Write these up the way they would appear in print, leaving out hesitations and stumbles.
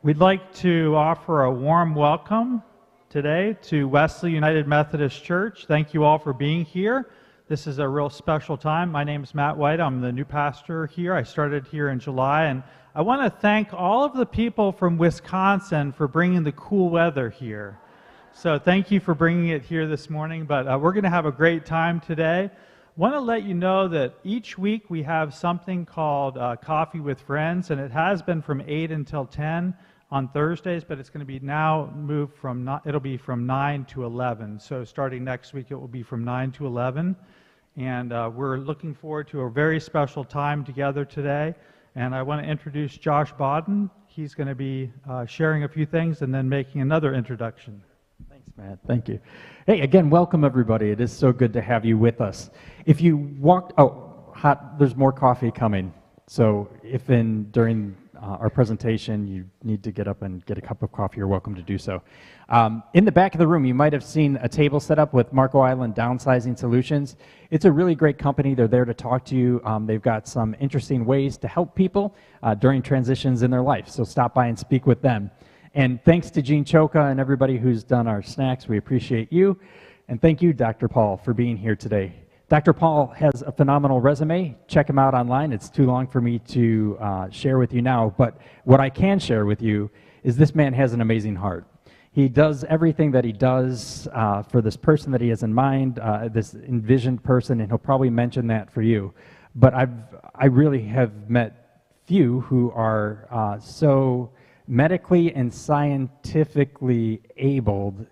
We'd like to offer a warm welcome today to Wesley United Methodist Church. Thank you all for being here. This is a real special time. My name is Matt White. I'm the new pastor here. I started here in July, and I want to thank all of the people from Wisconsin for bringing the cool weather here. So thank you for bringing it here this morning, but we're going to have a great time today. Want to let you know that each week we have something called Coffee with Friends, and it has been from 8 until 10 on Thursdays, but it's going to be now moved from, it'll be from 9 to 11. So starting next week, it will be from 9 to 11. And we're looking forward to a very special time together today. And I want to introduce Josh Bodden. He's going to be sharing a few things and then making another introduction. Thanks, Matt. Thank you. Hey, again, welcome everybody. It is so good to have you with us. If you walked, there's more coffee coming. So if during our presentation you need to get up and get a cup of coffee, you're welcome to do so. In the back of the room, you might have seen a table set up with Marco Island Downsizing Solutions. It's a really great company. They're there to talk to you. They've got some interesting ways to help people during transitions in their life. So stop by and speak with them. And thanks to Gene Choka and everybody who's done our snacks. We appreciate you. And thank you, Dr. Paul, for being here today. Dr. Paul has a phenomenal resume. Check him out online. It's too long for me to share with you now. But what I can share with you is this man has an amazing heart. He does everything that he does for this person that he has in mind, this envisioned person, and he'll probably mention that for you. But I really have met few who are so medically and scientifically abled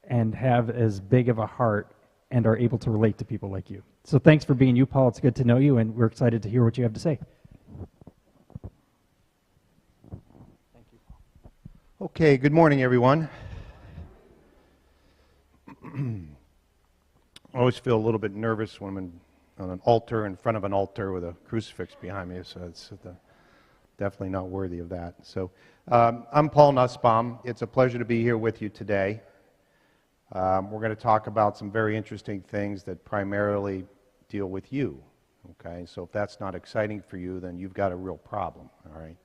and have as big of a heart and are able to relate to people like you. So thanks for being you, Paul. It's good to know you, and we're excited to hear what you have to say. Thank you, Paul. Okay, good morning, everyone. I always feel a little bit nervous when I'm on an altar, in front of an altar with a crucifix behind me, so it's definitely not worthy of that. So I'm Paul Nussbaum. It's a pleasure to be here with you today. We're going to talk about some very interesting things that primarily deal with you, okay? So if that's not exciting for you, then you've got a real problem, all right?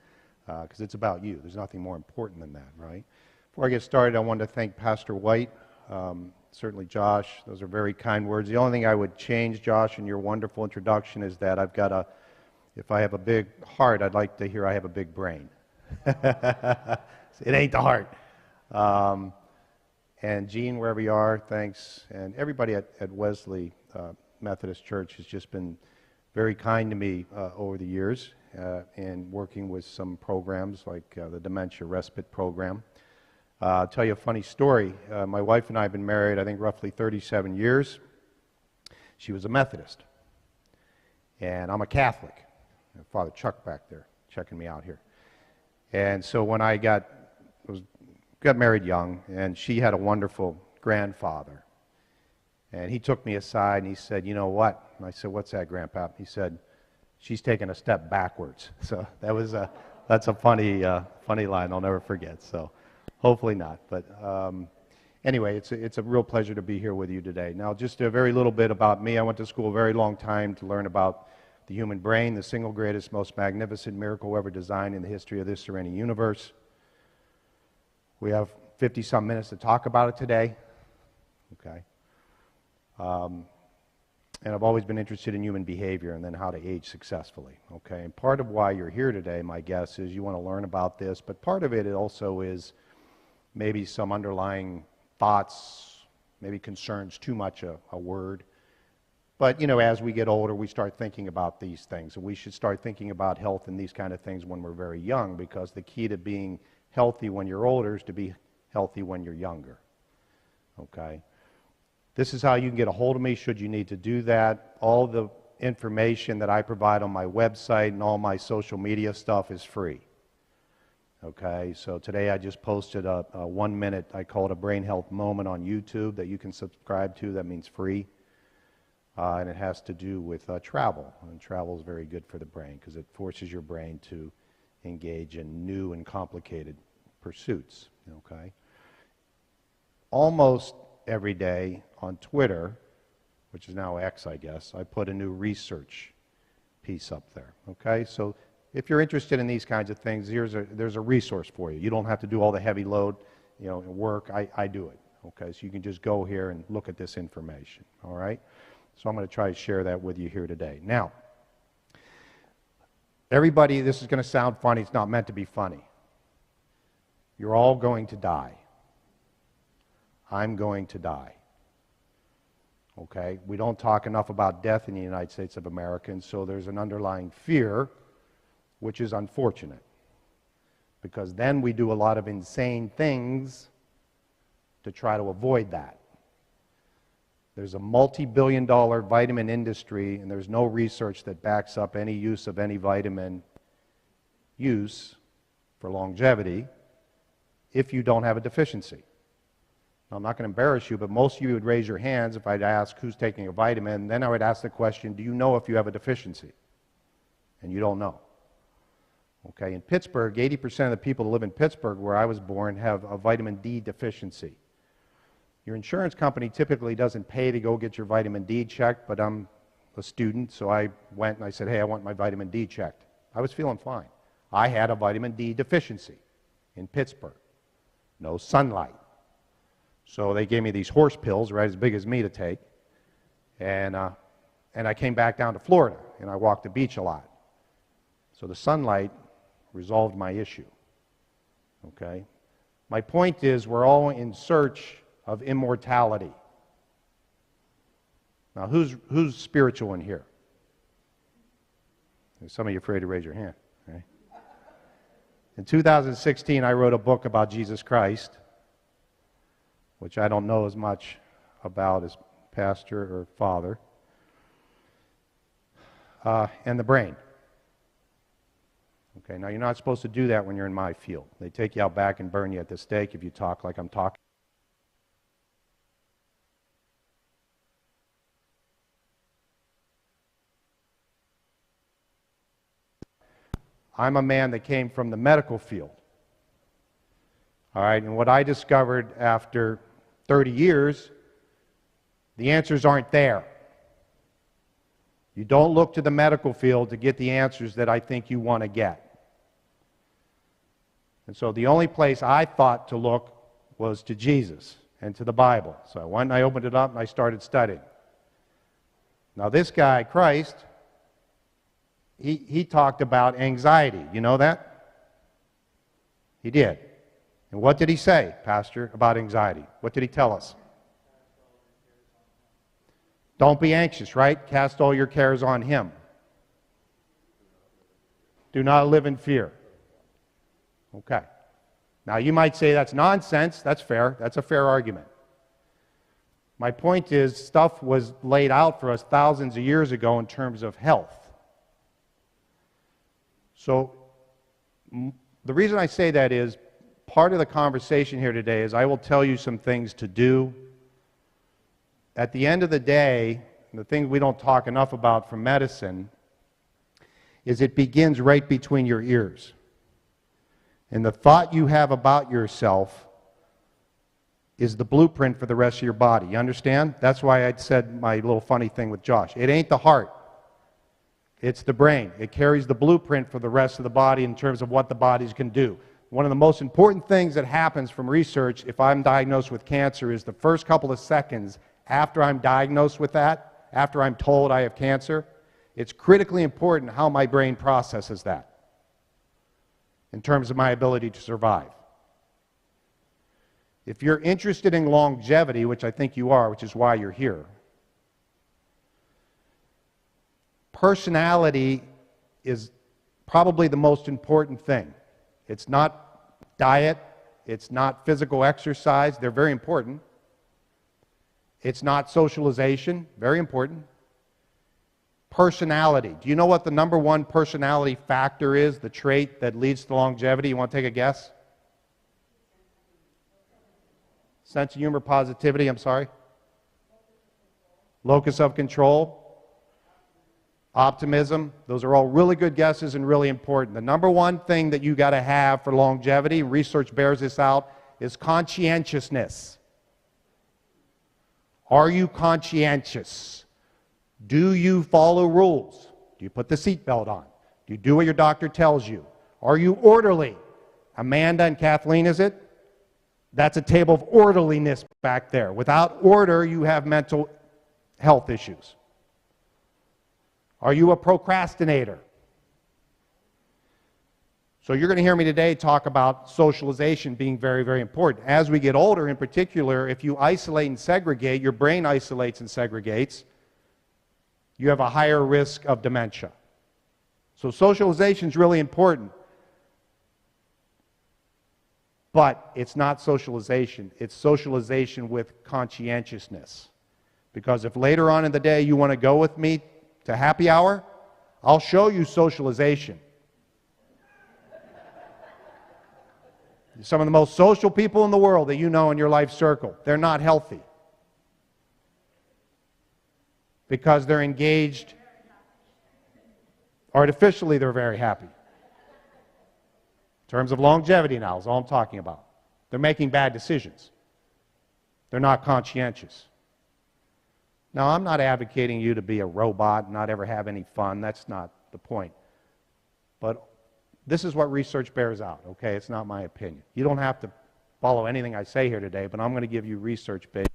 Because it's about you. There's nothing more important than that, right? Before I get started, I want to thank Pastor White, certainly Josh. Those are very kind words. The only thing I would change, Josh, in your wonderful introduction is that if I have a big heart, I'd like to hear I have a big brain. It ain't the heart. And Gene, wherever you are, thanks. And everybody at Wesley Methodist Church has just been very kind to me over the years in working with some programs like the Dementia Respite Program. I'll tell you a funny story. My wife and I have been married, I think, roughly 37 years. She was a Methodist, and I'm a Catholic. Father Chuck back there checking me out here. And so when I got married young, and she had a wonderful grandfather. And he took me aside and he said, "You know what?" And I said, "What's that, Grandpa?" He said, "She's taking a step backwards." So that's a funny line I'll never forget. So hopefully not. But anyway, it's a real pleasure to be here with you today. Now, just a very little bit about me. I went to school a very long time to learn about the human brain, the single greatest, most magnificent miracle ever designed in the history of this or any universe. We have 50-some minutes to talk about it today, okay? And I've always been interested in human behavior and then how to age successfully, okay? And part of why you're here today, my guess, is you want to learn about this, but part of it also is maybe some underlying thoughts, maybe concerns, too much a word. But, you know, as we get older, we start thinking about these things, and we should start thinking about health and these kind of things when we're very young, because the key to being healthy when you're older is to be healthy when you're younger, okay? This is how you can get a hold of me should you need to do that. All the information that I provide on my website and all my social media stuff is free, okay? So today I just posted a 1-minute, I call it a brain health moment on YouTube that you can subscribe to. That means free, and it has to do with travel, and travel is very good for the brain because it forces your brain to engage in new and complicated pursuits, okay? Almost every day on Twitter, which is now X, I guess, I put a new research piece up there, okay? So if you're interested in these kinds of things, there's a resource for you. You don't have to do all the heavy load, work. I do it. Okay, so you can just go here and look at this information. All right, so I'm going to try to share that with you here today. Now, everybody, this is going to sound funny. It's not meant to be funny. You're all going to die. I'm going to die. Okay, we don't talk enough about death in the United States of America, and so there's an underlying fear, which is unfortunate, because then we do a lot of insane things to try to avoid that. There's a multi-billion-dollar vitamin industry, and there's no research that backs up any use of any vitamin use for longevity if you don't have a deficiency. Now, I'm not going to embarrass you, but most of you would raise your hands if I'd ask who's taking a vitamin. Then I would ask the question, do you know if you have a deficiency? And you don't know. Okay, in Pittsburgh, 80% of the people who live in Pittsburgh, where I was born, have a vitamin D deficiency. Your insurance company typically doesn't pay to go get your vitamin D checked, but I'm a student, so I went and I said, hey, I want my vitamin D checked. I was feeling fine. I had a vitamin D deficiency in Pittsburgh. No sunlight. So they gave me these horse pills, right as big as me, to take. And I came back down to Florida, and I walked the beach a lot. So the sunlight resolved my issue. Okay? My point is, we're all in search of immortality. Now, who's spiritual in here? Some of you are afraid to raise your hand. Right? In 2016, I wrote a book about Jesus Christ, which I don't know as much about as pastor or father, and the brain. Okay, now you're not supposed to do that when you're in my field. They take you out back and burn you at the stake if you talk like I'm talking. I'm a man that came from the medical field. All right, and what I discovered after 30 years, the answers aren't there. You don't look to the medical field to get the answers that I think you want to get. And so the only place I thought to look was to Jesus and to the Bible. So I went and I opened it up and I started studying. Now this guy, Christ, he talked about anxiety. You know that? He did. And what did he say, Pastor, about anxiety? What did he tell us? Don't be anxious, right? Cast all your cares on him. Do not live in fear. Okay. Now you might say that's nonsense. That's fair. That's a fair argument. My point is, stuff was laid out for us thousands of years ago in terms of health. So the reason I say that is, part of the conversation here today is I will tell you some things to do. At the end of the day, the thing we don't talk enough about from medicine is it begins right between your ears. And the thought you have about yourself is the blueprint for the rest of your body. You understand? That's why I said my little funny thing with Josh. It ain't the heart. It's the brain. It carries the blueprint for the rest of the body in terms of what the bodies can do. One of the most important things that happens from research if I'm diagnosed with cancer is the first couple of seconds after I'm diagnosed with that, after I'm told I have cancer, it's critically important how my brain processes that in terms of my ability to survive. If you're interested in longevity, which I think you are, which is why you're here, personality is probably the most important thing. It's not diet, it's not physical exercise, they're very important. It's not socialization, very important. Personality. Do you know what the number one personality factor is, the trait that leads to longevity? You want to take a guess? Sense of humor, positivity, I'm sorry. Locus of control. Optimism. Those are all really good guesses and really important. The number one thing that you got to have for longevity, research bears this out, is conscientiousness. Are you conscientious? Do you follow rules? Do you put the seatbelt on? Do you do what your doctor tells you? Are you orderly? Amanda and Kathleen, is it? That's a table of orderliness back there. Without order, you have mental health issues. Are you a procrastinator? So you're going to hear me today talk about socialization being very, very important. As we get older, in particular, if you isolate and segregate, your brain isolates and segregates, you have a higher risk of dementia. So socialization is really important. But it's not socialization. It's socialization with conscientiousness. Because if later on in the day you want to go with me to happy hour, I'll show you socialization. Some of the most social people in the world that you know in your life circle, they're not healthy. Because they're engaged. Artificially, they're very happy. In terms of longevity now is all I'm talking about. They're making bad decisions. They're not conscientious. Now, I'm not advocating you to be a robot and not ever have any fun. That's not the point. But this is what research bears out, okay? It's not my opinion. You don't have to follow anything I say here today, but I'm going to give you research-based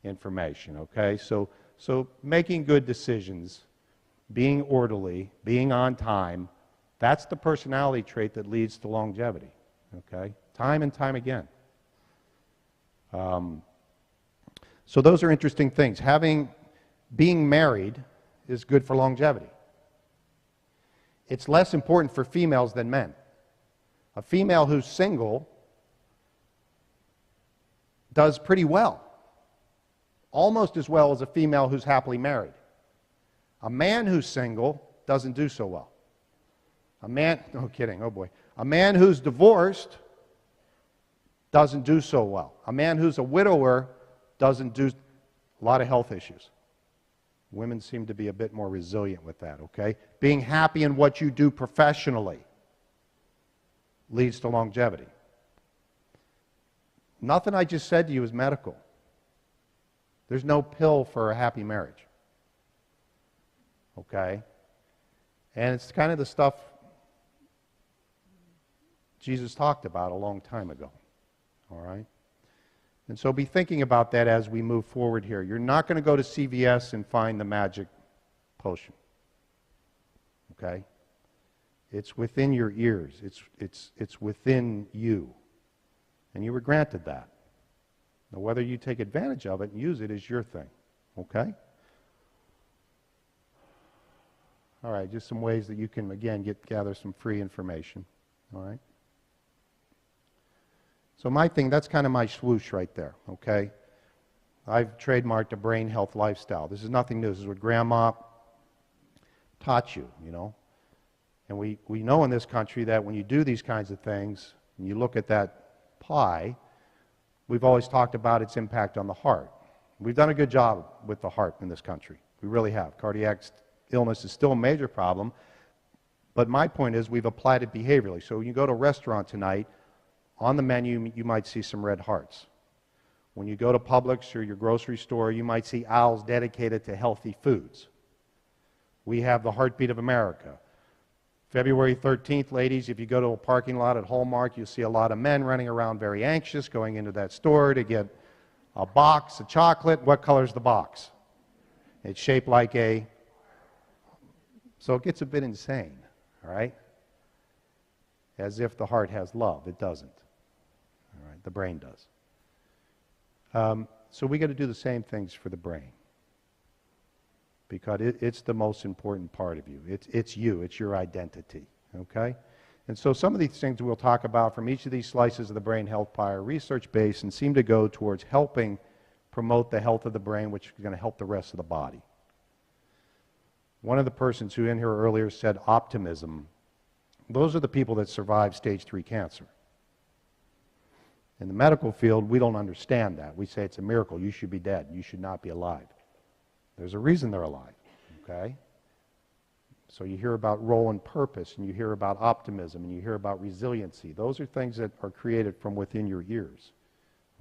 information, okay? So making good decisions, being orderly, being on time, that's the personality trait that leads to longevity, okay? Time and time again. So those are interesting things. Being married is good for longevity. It's less important for females than men. A female who's single does pretty well. Almost as well as a female who's happily married. A man who's single doesn't do so well. No kidding, oh boy. A man who's divorced doesn't do so well. A man who's a widower doesn't do a lot of health issues. Women seem to be a bit more resilient with that, okay? Being happy in what you do professionally leads to longevity. Nothing I just said to you is medical. There's no pill for a happy marriage, okay? And it's kind of the stuff Jesus talked about a long time ago, all right? And so be thinking about that as we move forward here. You're not going to go to CVS and find the magic potion. Okay? It's within your ears. It's within you. And you were granted that. Now, whether you take advantage of it and use it is your thing. Okay? All right, just some ways that you can, again, gather some free information. All right? So my thing, that's kind of my swoosh right there, okay? I've trademarked a brain health lifestyle. This is nothing new. This is what Grandma taught you, you know? And we know in this country that when you do these kinds of things, and you look at that pie, we've always talked about its impact on the heart. We've done a good job with the heart in this country. We really have. Cardiac illness is still a major problem, but my point is we've applied it behaviorally. So when you go to a restaurant tonight, on the menu, you might see some red hearts. When you go to Publix or your grocery store, you might see aisles dedicated to healthy foods. We have the heartbeat of America. February 13th, ladies, if you go to a parking lot at Hallmark, you'll see a lot of men running around very anxious, going into that store to get a box of chocolate. What color is the box? It's shaped like a... So it gets a bit insane, all right? As if the heart has love. It doesn't. All right, the brain does. So we got to do the same things for the brain, because it's the most important part of you. It's you. It's your identity. Okay. And so some of these things we'll talk about from each of these slices of the brain health pie are research-based and seem to go towards helping promote the health of the brain, which is going to help the rest of the body. One of the persons who in here earlier said optimism. Those are the people that survive stage 3 cancer. In the medical field, we don't understand that. We say it's a miracle. You should be dead. You should not be alive. There's a reason they're alive, okay? So you hear about role and purpose, and you hear about optimism, and you hear about resiliency. Those are things that are created from within your ears,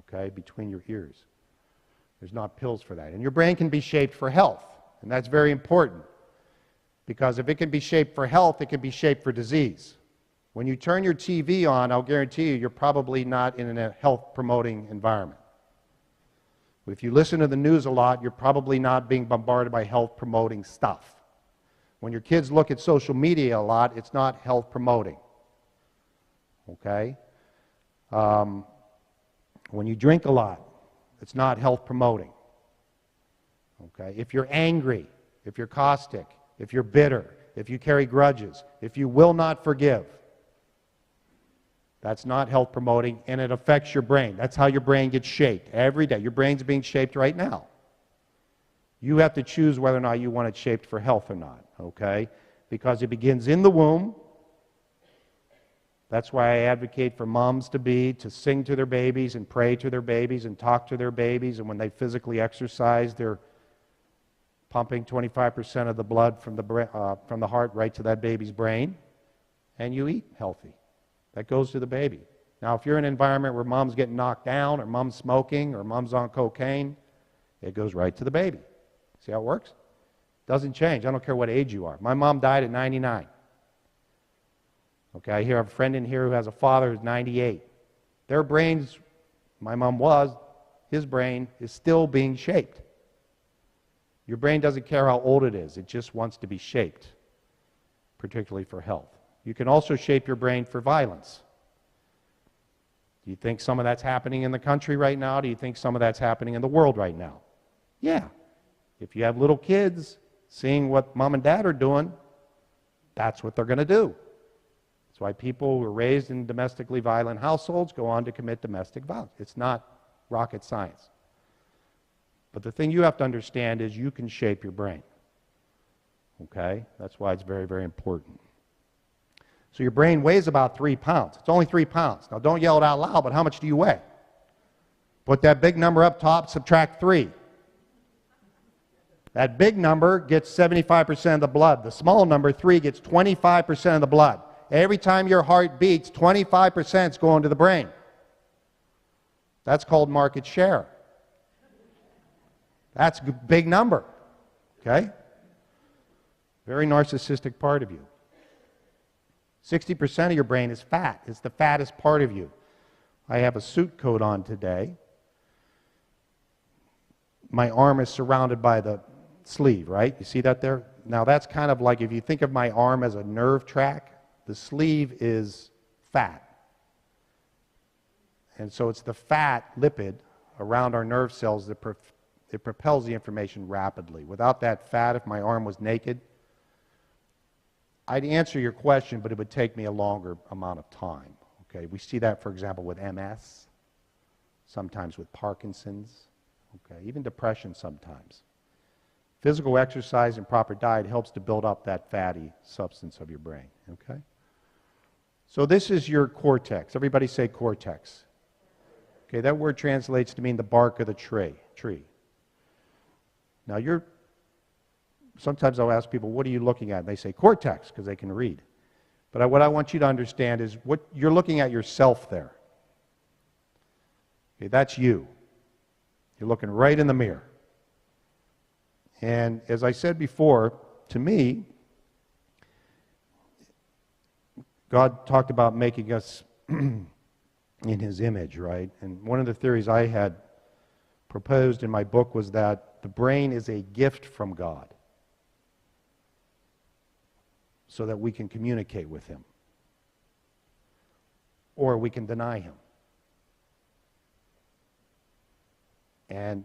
okay, between your ears. There's not pills for that. And your brain can be shaped for health, and that's very important. Because if it can be shaped for health, it can be shaped for disease. When you turn your TV on, I'll guarantee you, you're probably not in a health-promoting environment. If you listen to the news a lot, you're probably not being bombarded by health-promoting stuff. When your kids look at social media a lot, it's not health-promoting. Okay? When you drink a lot, it's not health-promoting. Okay? If you're angry, if you're caustic, if you're bitter, if you carry grudges, if you will not forgive, that's not health promoting, and it affects your brain. That's how your brain gets shaped every day. Your brain's being shaped right now. You have to choose whether or not you want it shaped for health or not, okay? Because it begins in the womb. That's why I advocate for moms to sing to their babies and pray to their babies and talk to their babies, and when they physically exercise, they're pumping 25% of the blood from the heart right to that baby's brain, and you eat healthy. That goes to the baby. Now, if you're in an environment where mom's getting knocked down, or mom's smoking, or mom's on cocaine, it goes right to the baby. See how it works? Doesn't change. I don't care what age you are. My mom died at 99. Okay, I hear a friend in here who has a father who's 98. Their brains, my mom was, his brain is still being shaped. Your brain doesn't care how old it is. It just wants to be shaped, particularly for health. You can also shape your brain for violence. Do you think some of that's happening in the country right now? Do you think some of that's happening in the world right now? Yeah. If you have little kids seeing what mom and dad are doing, that's what they're going to do. That's why people who are raised in domestically violent households go on to commit domestic violence. It's not rocket science. But the thing you have to understand is you can shape your brain. Okay? That's why it's very, very important. So your brain weighs about 3 pounds. It's only 3 pounds. Now don't yell it out loud, but how much do you weigh? Put that big number up top, subtract 3. That big number gets 75% of the blood. The small number, 3, gets 25% of the blood. Every time your heart beats, 25% is going to the brain. That's called market share. That's a big number. Okay? Very narcissistic part of you. 60% of your brain is fat. It's the fattest part of you. I have a suit coat on today. My arm is surrounded by the sleeve, right? You see that there? Now that's kind of like if you think of my arm as a nerve track, the sleeve is fat. And so it's the fat lipid around our nerve cells that it propels the information rapidly. Without that fat, if my arm was naked, I'd answer your question, but it would take me a longer amount of time. Okay, we see that, for example, with MS, sometimes with Parkinson's, okay, even depression sometimes. Physical exercise and proper diet helps to build up that fatty substance of your brain, okay? So this is your cortex. Everybody say cortex. Okay, that word translates to mean the bark of the tree. Now sometimes I'll ask people, what are you looking at? And they say cortex, because they can read. But what I want you to understand is what you're looking at yourself there. Okay, that's you. You're looking right in the mirror. And as I said before, to me, God talked about making us in His image, right? And one of the theories I had proposed in my book was that the brain is a gift from God so that we can communicate with Him, or we can deny Him. And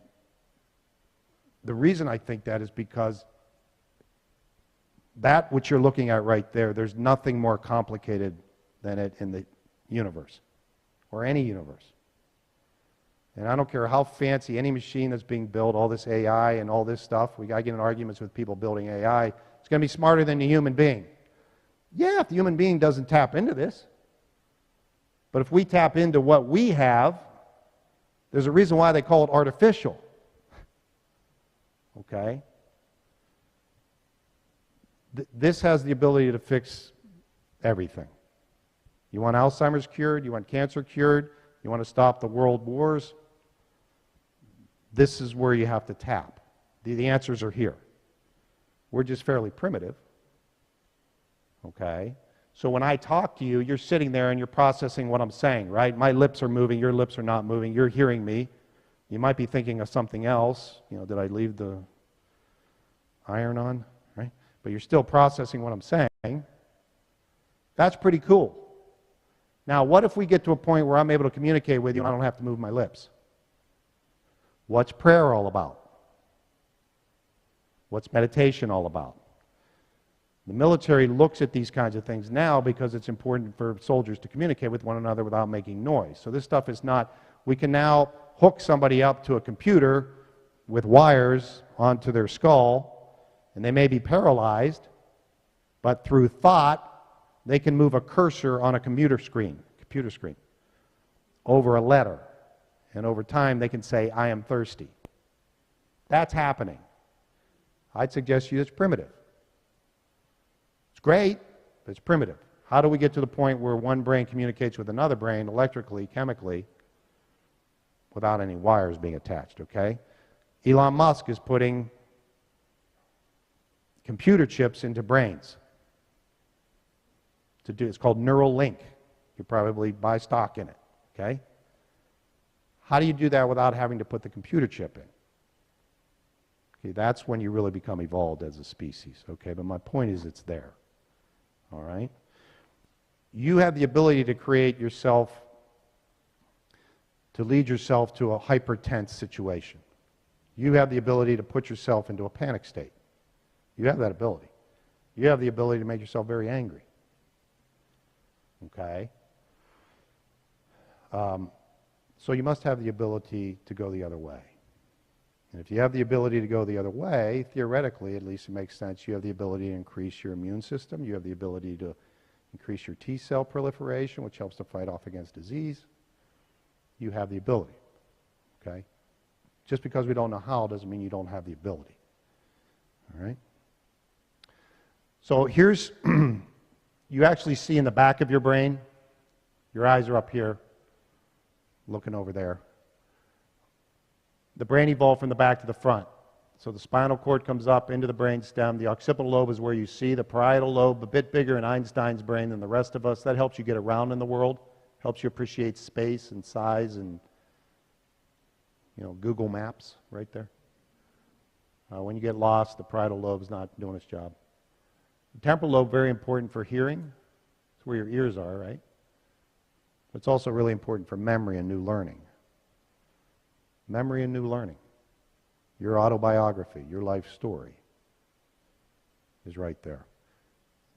the reason I think that is because that which you're looking at right there, there's nothing more complicated than it in the universe, or any universe. And I don't care how fancy any machine that's being built, all this AI and all this stuff, I get in arguments with people building AI, it's going to be smarter than the human being. Yeah, if the human being doesn't tap into this. But if we tap into what we have, there's a reason why they call it artificial. Okay? This has the ability to fix everything. You want Alzheimer's cured? You want cancer cured? You want to stop the world wars? This is where you have to tap. The answers are here. We're just fairly primitive. Okay? So when I talk to you, you're sitting there and you're processing what I'm saying, right? My lips are moving, your lips are not moving, you're hearing me. You might be thinking of something else. You know, did I leave the iron on? Right? But you're still processing what I'm saying. That's pretty cool. Now, what if we get to a point where I'm able to communicate with you and I don't have to move my lips? What's prayer all about? What's meditation all about? The military looks at these kinds of things now because it's important for soldiers to communicate with one another without making noise. So this stuff is not, we can now hook somebody up to a computer with wires onto their skull, and they may be paralyzed, but through thought, they can move a cursor on a computer screen over a letter. And over time, they can say, I am thirsty. That's happening. I'd suggest to you it's primitive. It's great, but it's primitive. How do we get to the point where one brain communicates with another brain electrically, chemically, without any wires being attached, okay? Elon Musk is putting computer chips into brains. It's called Neuralink. You probably buy stock in it, okay? How do you do that without having to put the computer chip in? Okay, that's when you really become evolved as a species, okay? But my point is it's there, all right? You have the ability to create yourself, to lead yourself to a hypertense situation. You have the ability to put yourself into a panic state. You have that ability. You have the ability to make yourself very angry. Okay? So you must have the ability to go the other way. And if you have the ability to go the other way, theoretically, at least it makes sense, you have the ability to increase your immune system. You have the ability to increase your T cell proliferation, which helps to fight off against disease. You have the ability. Okay? Just because we don't know how doesn't mean you don't have the ability. All right? So here's, you actually see in the back of your brain, your eyes are up here, looking over there. The brain evolved from the back to the front. So the spinal cord comes up into the brain stem. The occipital lobe is where you see. The parietal lobe, a bit bigger in Einstein's brain than the rest of us. That helps you get around in the world, helps you appreciate space and size and, you know, Google Maps right there. When you get lost, the parietal lobe is not doing its job. The temporal lobe, very important for hearing. It's where your ears are, right? But it's also really important for memory and new learning. Memory and new learning. Your autobiography, your life story is right there.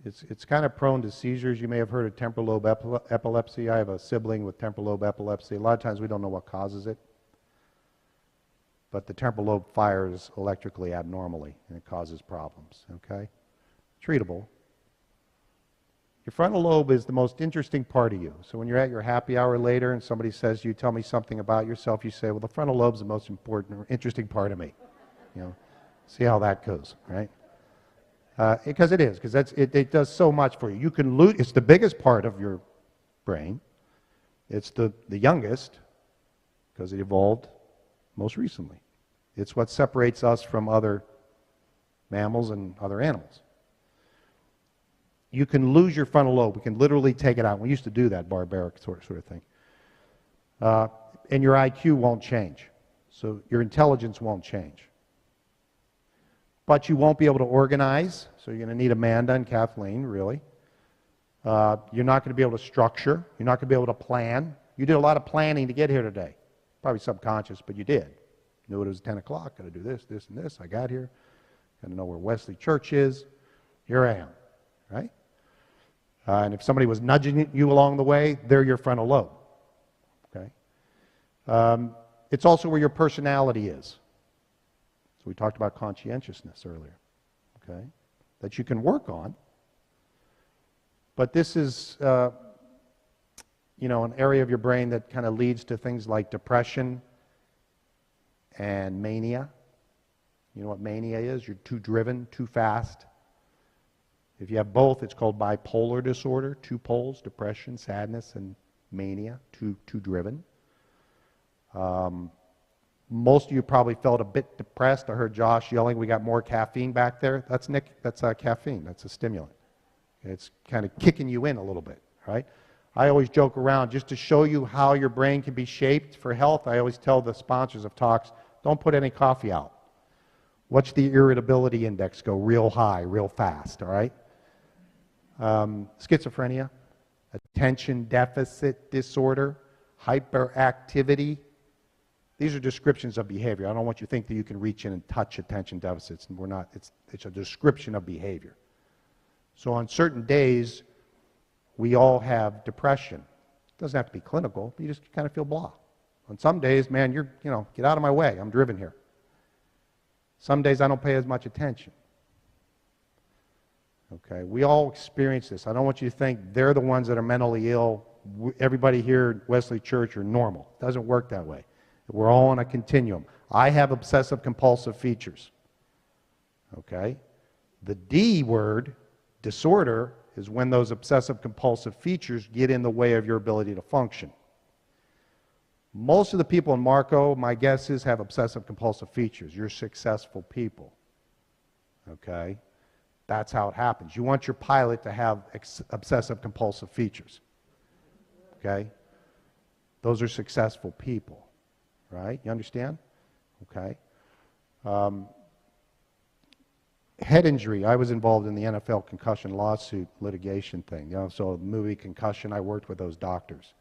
It's kind of prone to seizures. You may have heard of temporal lobe epilepsy. I have a sibling with temporal lobe epilepsy. A lot of times we don't know what causes it. But the temporal lobe fires electrically abnormally, and it causes problems, okay? Treatable. Your frontal lobe is the most interesting part of you. So when you're at your happy hour later and somebody says to you, tell me something about yourself, you say, well, the frontal lobe is the most important or interesting part of me. You know, see how that goes, right? Because it is, because it does so much for you. You can lose, it's the biggest part of your brain. It's the youngest, because it evolved most recently. It's what separates us from other mammals and other animals. You can lose your frontal lobe. We can literally take it out. We used to do that, barbaric sort of thing. And your IQ won't change. So your intelligence won't change. But you won't be able to organize. So you're going to need Amanda and Kathleen, really. You're not going to be able to structure. You're not going to be able to plan. You did a lot of planning to get here today. Probably subconscious, but you did. You knew it was 10 o'clock. Got to do this, this, and this. I got here. Got to know where Wesley Church is. Here I am. Right? And if somebody was nudging you along the way, they're your frontal lobe. Okay? It's also where your personality is. So we talked about conscientiousness earlier. Okay? That you can work on. But this is, you know, an area of your brain that kind of leads to things like depression and mania. You know what mania is? You're too driven, too fast. If you have both, it's called bipolar disorder, two poles, depression, sadness, and mania, too driven. Most of you probably felt a bit depressed. I heard Josh yelling, we got more caffeine back there. That's caffeine, that's a stimulant. It's kind of kicking you in a little bit, right? I always joke around just to show you how your brain can be shaped for health. I always tell the sponsors of talks, don't put any coffee out. Watch the irritability index go real high, real fast, all right? Schizophrenia, attention deficit disorder, hyperactivity. These are descriptions of behavior. I don't want you to think that you can reach in and touch attention deficits. And we're not. It's a description of behavior. So on certain days, we all have depression. It doesn't have to be clinical, but you just kind of feel blah. On some days, man, get out of my way. I'm driven here. Some days I don't pay as much attention. Okay, we all experience this. I don't want you to think they're the ones that are mentally ill. Everybody here at Wesley Church are normal. It doesn't work that way. We're all on a continuum. I have obsessive compulsive features. Okay? The D word, disorder, is when those obsessive compulsive features get in the way of your ability to function. Most of the people in Marco, my guess is, have obsessive compulsive features. You're successful people. Okay? That's how it happens. You want your pilot to have obsessive compulsive features. Okay? Those are successful people. Right? You understand? Okay. Head injury. I was involved in the NFL concussion lawsuit litigation thing. So the movie Concussion, I worked with those doctors.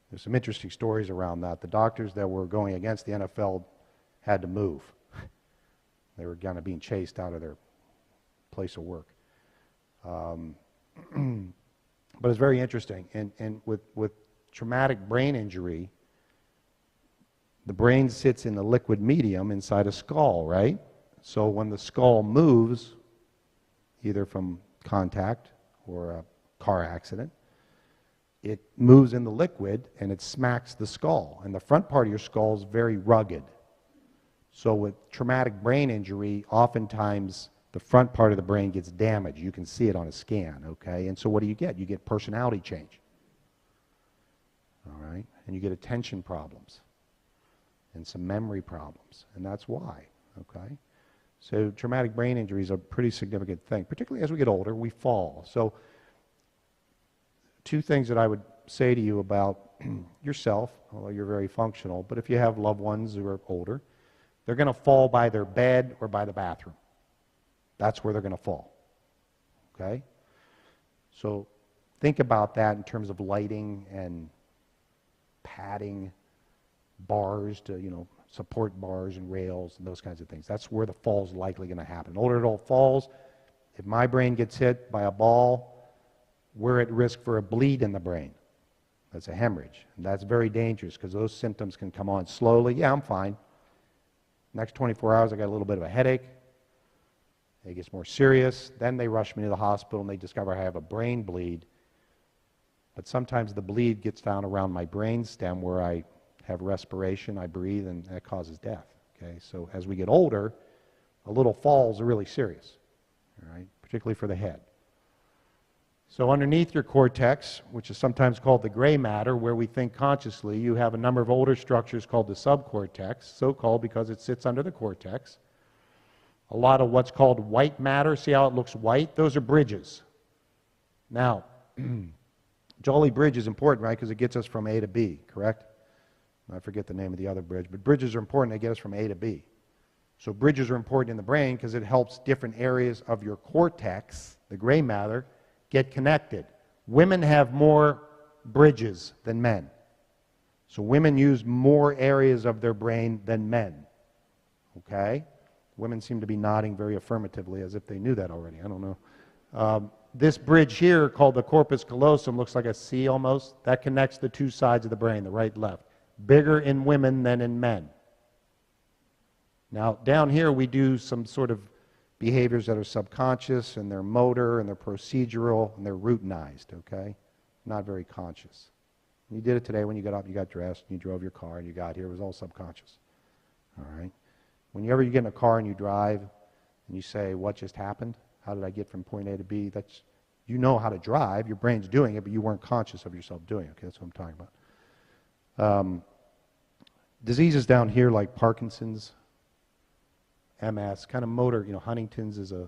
There's some interesting stories around that. The doctors that were going against the NFL had to move. They were kind of being chased out of their place of work. But it's very interesting. And with traumatic brain injury, the brain sits in the liquid medium inside a skull, right? So when the skull moves, either from contact or a car accident, it moves in the liquid and it smacks the skull. And the front part of your skull is very rugged. So with traumatic brain injury, oftentimes the front part of the brain gets damaged. You can see it on a scan, okay? And so what do you get? You get personality change, all right? And you get attention problems and some memory problems, and that's why, okay? So traumatic brain injury is a pretty significant thing. Particularly as we get older, we fall. So two things that I would say to you about yourself, although you're very functional, but if you have loved ones who are older, they're going to fall by their bed or by the bathroom. That's where they're going to fall, okay? So think about that in terms of lighting and padding, bars to, support bars and rails and those kinds of things. That's where the fall's likely going to happen. An older adult falls. If my brain gets hit by a ball, we're at risk for a bleed in the brain. That's a hemorrhage. And that's very dangerous because those symptoms can come on slowly. Yeah, I'm fine. Next 24 hours, I got a little bit of a headache. It gets more serious. Then they rush me to the hospital and they discover I have a brain bleed. But sometimes the bleed gets down around my brain stem where I have respiration, I breathe, and that causes death. Okay, so as we get older, a little falls are really serious, all right, particularly for the head. So underneath your cortex, which is sometimes called the gray matter, where we think consciously, you have a number of older structures called the subcortex, so-called because it sits under the cortex. A lot of what's called white matter, see how it looks white? Those are bridges. Now, Jolly Bridge is important, right, because it gets us from A to B, correct? I forget the name of the other bridge, but bridges are important. They get us from A to B. So bridges are important in the brain because it helps different areas of your cortex, the gray matter, get connected. Women have more bridges than men. So women use more areas of their brain than men. Okay? Women seem to be nodding very affirmatively as if they knew that already. I don't know. This bridge here, called the corpus callosum, looks like a C almost. That connects the two sides of the brain, the right and left. Bigger in women than in men. Now, down here we do some sort of behaviors that are subconscious, and they're motor, and they're procedural, and they're routinized, okay? Not very conscious. You did it today when you got up, you got dressed, and you drove your car, and you got here. It was all subconscious, all right? Whenever you get in a car and you drive, and you say, what just happened? How did I get from point A to B? That's, you know how to drive. Your brain's doing it, but you weren't conscious of yourself doing it, okay? That's what I'm talking about. Diseases down here like Parkinson's, MS, kind of motor, Huntington's is a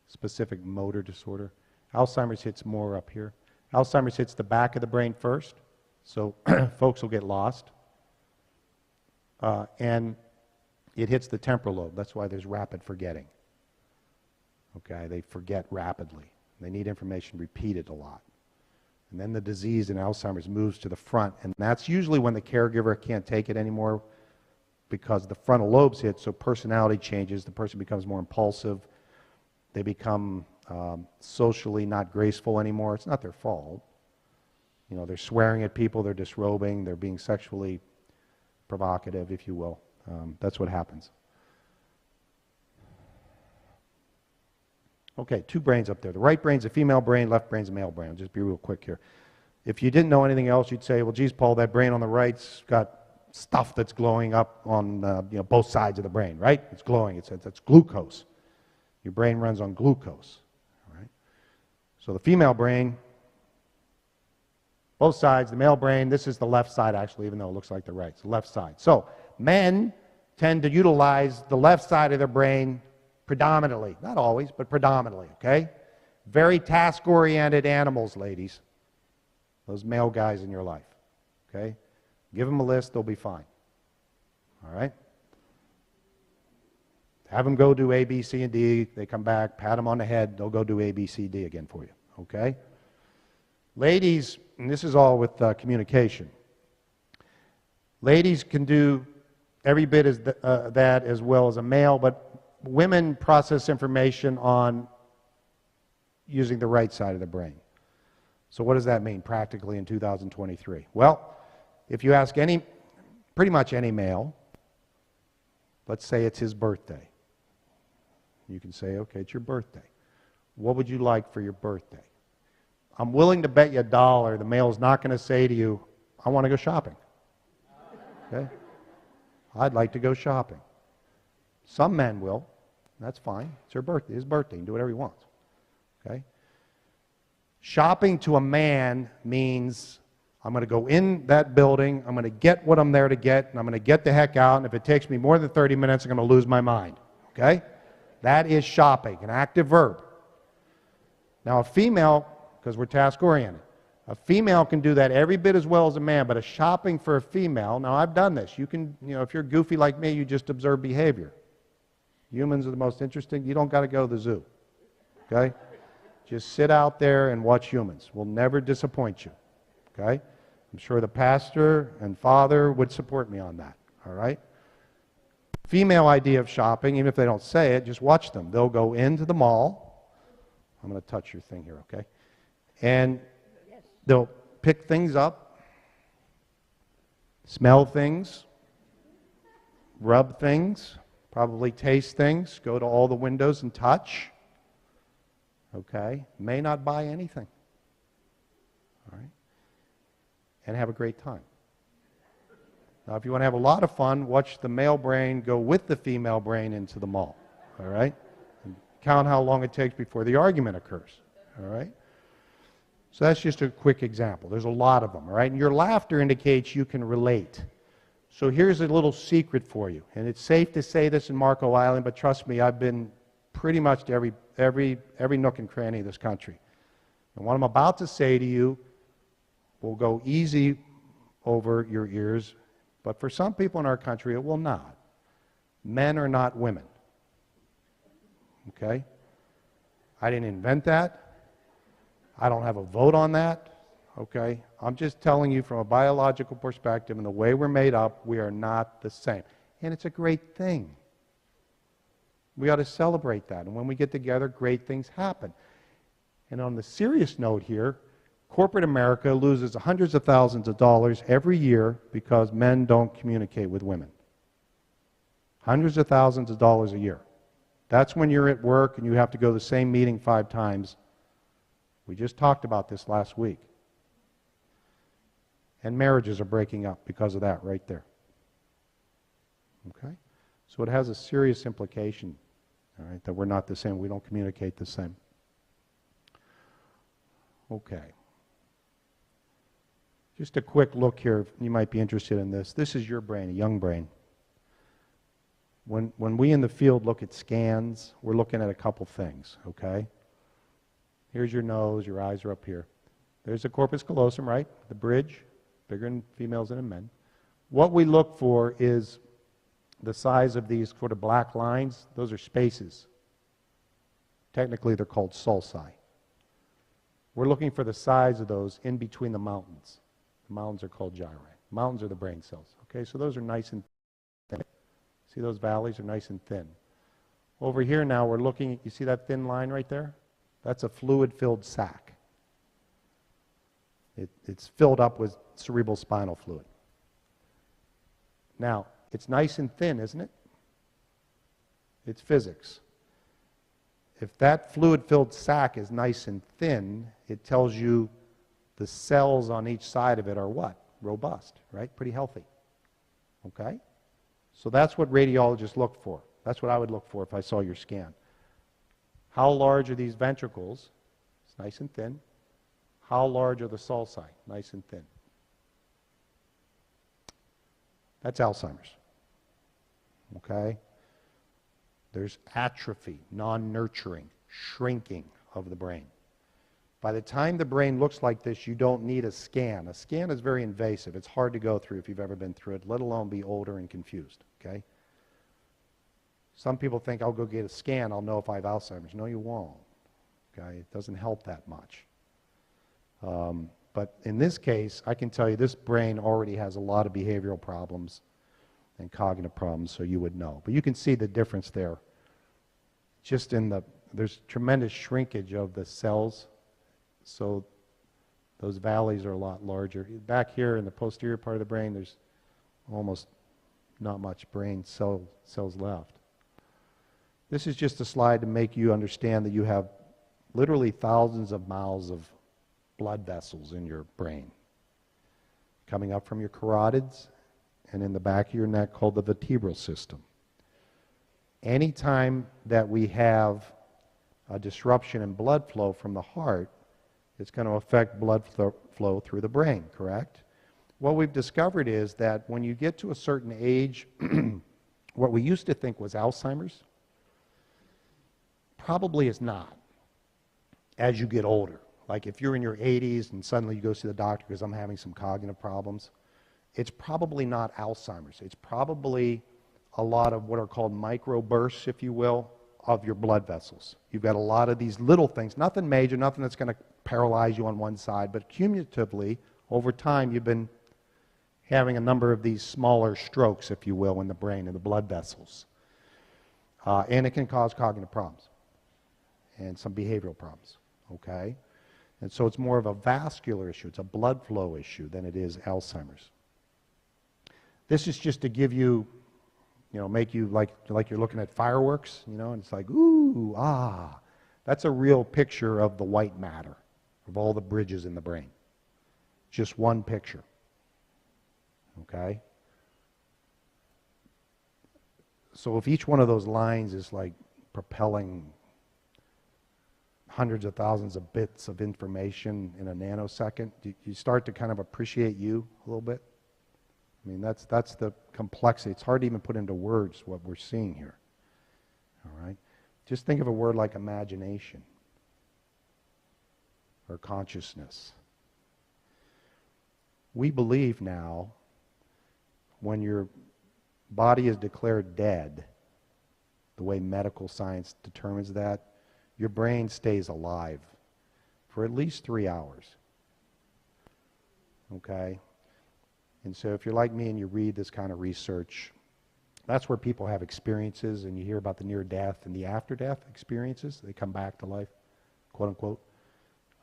specific motor disorder. Alzheimer's hits more up here. Alzheimer's hits the back of the brain first, so folks will get lost. And it hits the temporal lobe. That's why there's rapid forgetting. Okay, they forget rapidly. They need information repeated a lot. And then the disease in Alzheimer's moves to the front, and that's usually when the caregiver can't take it anymore because the frontal lobe's hit, so personality changes. The person becomes more impulsive. They become socially not graceful anymore. It's not their fault. You know, they're swearing at people, they're disrobing, they're being sexually provocative, if you will. That's what happens. Okay, two brains up there. The right brain's a female brain, left brain's a male brain. I'll just be real quick here. If you didn't know anything else, you'd say, well, geez, Paul, that brain on the right's got stuff that's glowing up on both sides of the brain, right? It's glowing. It's glucose. Your brain runs on glucose, all right? So the female brain, both sides, the male brain, this is the left side actually, even though it looks like the right. It's the left side. So men tend to utilize the left side of their brain predominantly. Not always, but predominantly, okay? Very task-oriented animals, ladies. Those male guys in your life, okay? Give them a list, they'll be fine. All right? Have them go do A, B, C, and D. They come back, pat them on the head, they'll go do A, B, C, D again for you, okay? Ladies, and this is all with communication. Ladies can do every bit as that as well as a male, but women process information on using the right side of the brain. So what does that mean practically in 2023? Well, if you ask pretty much any male, let's say it's his birthday. You can say, okay, it's your birthday. What would you like for your birthday? I'm willing to bet you $1 the male's not going to say to you, I want to go shopping. Okay? I'd like to go shopping. Some men will. That's fine. It's her birthday. His birthday. He can do whatever he wants. Okay? Shopping to a man means I'm going to go in that building, I'm going to get what I'm there to get, and I'm going to get the heck out, and if it takes me more than 30 minutes, I'm going to lose my mind. Okay? That is shopping, an active verb. Now a female, because we're task-oriented, a female can do that every bit as well as a man, but a shopping for a female, now I've done this. You can, if you're goofy like me, you just observe behavior. Humans are the most interesting. You don't got to go to the zoo. Okay? Just sit out there and watch humans. We'll never disappoint you. Okay? I'm sure the pastor and father would support me on that. All right? Female idea of shopping, even if they don't say it, just watch them. They'll go into the mall. I'm going to touch your thing here, okay? And they'll pick things up, smell things, rub things, probably taste things, go to all the windows and touch. Okay? May not buy anything. All right? And have a great time. Now, if you want to have a lot of fun, watch the male brain go with the female brain into the mall. All right? And count how long it takes before the argument occurs. All right? So that's just a quick example. There's a lot of them. All right? And your laughter indicates you can relate. So here's a little secret for you. And it's safe to say this in Marco Island, but trust me, I've been pretty much to every nook and cranny of this country. And what I'm about to say to you will go easy over your ears, but for some people in our country it will not. Men are not women. Okay? I didn't invent that. I don't have a vote on that. Okay? I'm just telling you from a biological perspective and the way we're made up, we are not the same. And it's a great thing. We ought to celebrate that. And when we get together, great things happen. And on the serious note here, corporate America loses hundreds of thousands of dollars every year because men don't communicate with women. Hundreds of thousands of dollars a year. That's when you're at work and you have to go to the same meeting 5 times. We just talked about this last week. And marriages are breaking up because of that right there. Okay? So it has a serious implication, all right, that we're not the same. We don't communicate the same. Okay. Just a quick look here. You might be interested in this. This is your brain, a young brain. When we in the field look at scans, we're looking at a couple things, okay? Here's your nose, your eyes are up here. There's the corpus callosum, right? The bridge, bigger in females than in men. What we look for is the size of these sort of black lines. Those are spaces. Technically, they're called sulci. We're looking for the size of those in between the mountains. The mountains are called gyri. Mountains are the brain cells. Okay, so those are nice and thin. See those valleys are nice and thin. Over here now we're looking, you see that thin line right there? That's a fluid-filled sac. It's filled up with cerebral spinal fluid. Now, it's nice and thin, isn't it? It's physics. If that fluid-filled sac is nice and thin, it tells you the cells on each side of it are what? Robust, right? Pretty healthy. Okay? So that's what radiologists look for. That's what I would look for if I saw your scan. How large are these ventricles? It's nice and thin. How large are the sulci? Nice and thin. That's Alzheimer's. Okay? There's atrophy, non-nurturing, shrinking of the brain. By the time the brain looks like this, you don't need a scan. A scan is very invasive. It's hard to go through if you've ever been through it, let alone be older and confused. Okay? Some people think, I'll go get a scan, I'll know if I have Alzheimer's. No, you won't. Okay? It doesn't help that much. But in this case, I can tell you this brain already has a lot of behavioral problems and cognitive problems, so you would know. But you can see the difference there. Just in there's tremendous shrinkage of the cells, so those valleys are a lot larger. Back here in the posterior part of the brain, there's almost not much brain cells left. This is just a slide to make you understand that you have literally thousands of miles of blood vessels in your brain coming up from your carotids and in the back of your neck called the vertebral system. Anytime that we have a disruption in blood flow from the heart, it's going to affect blood flow through the brain, correct? What we've discovered is that when you get to a certain age, what we used to think was Alzheimer's probably is not as you get older. Like if you're in your 80s and suddenly you go see the doctor because I'm having some cognitive problems, it's probably not Alzheimer's. It's probably a lot of what are called microbursts, if you will, of your blood vessels. You've got a lot of these little things, nothing major, nothing that's going to paralyze you on one side, but cumulatively, over time, you've been having a number of these smaller strokes, if you will, in the brain, in the blood vessels. And it can cause cognitive problems and some behavioral problems, okay? And so it's more of a vascular issue. It's a blood flow issue than it is Alzheimer's. This is just to give you, make you like you're looking at fireworks, and it's like, ooh, ah. That's a real picture of the white matter, of all the bridges in the brain. Just one picture, okay? So if each one of those lines is like propelling hundreds of thousands of bits of information in a nanosecond, you start to kind of appreciate you a little bit. I mean, that's the complexity. It's hard to even put into words what we're seeing here. All right? Just think of a word like imagination or consciousness. We believe now when your body is declared dead, the way medical science determines that, your brain stays alive for at least 3 hours. Okay? And so if you're like me and you read this kind of research, that's where people have experiences and you hear about the near death and the after death experiences. They come back to life, quote unquote.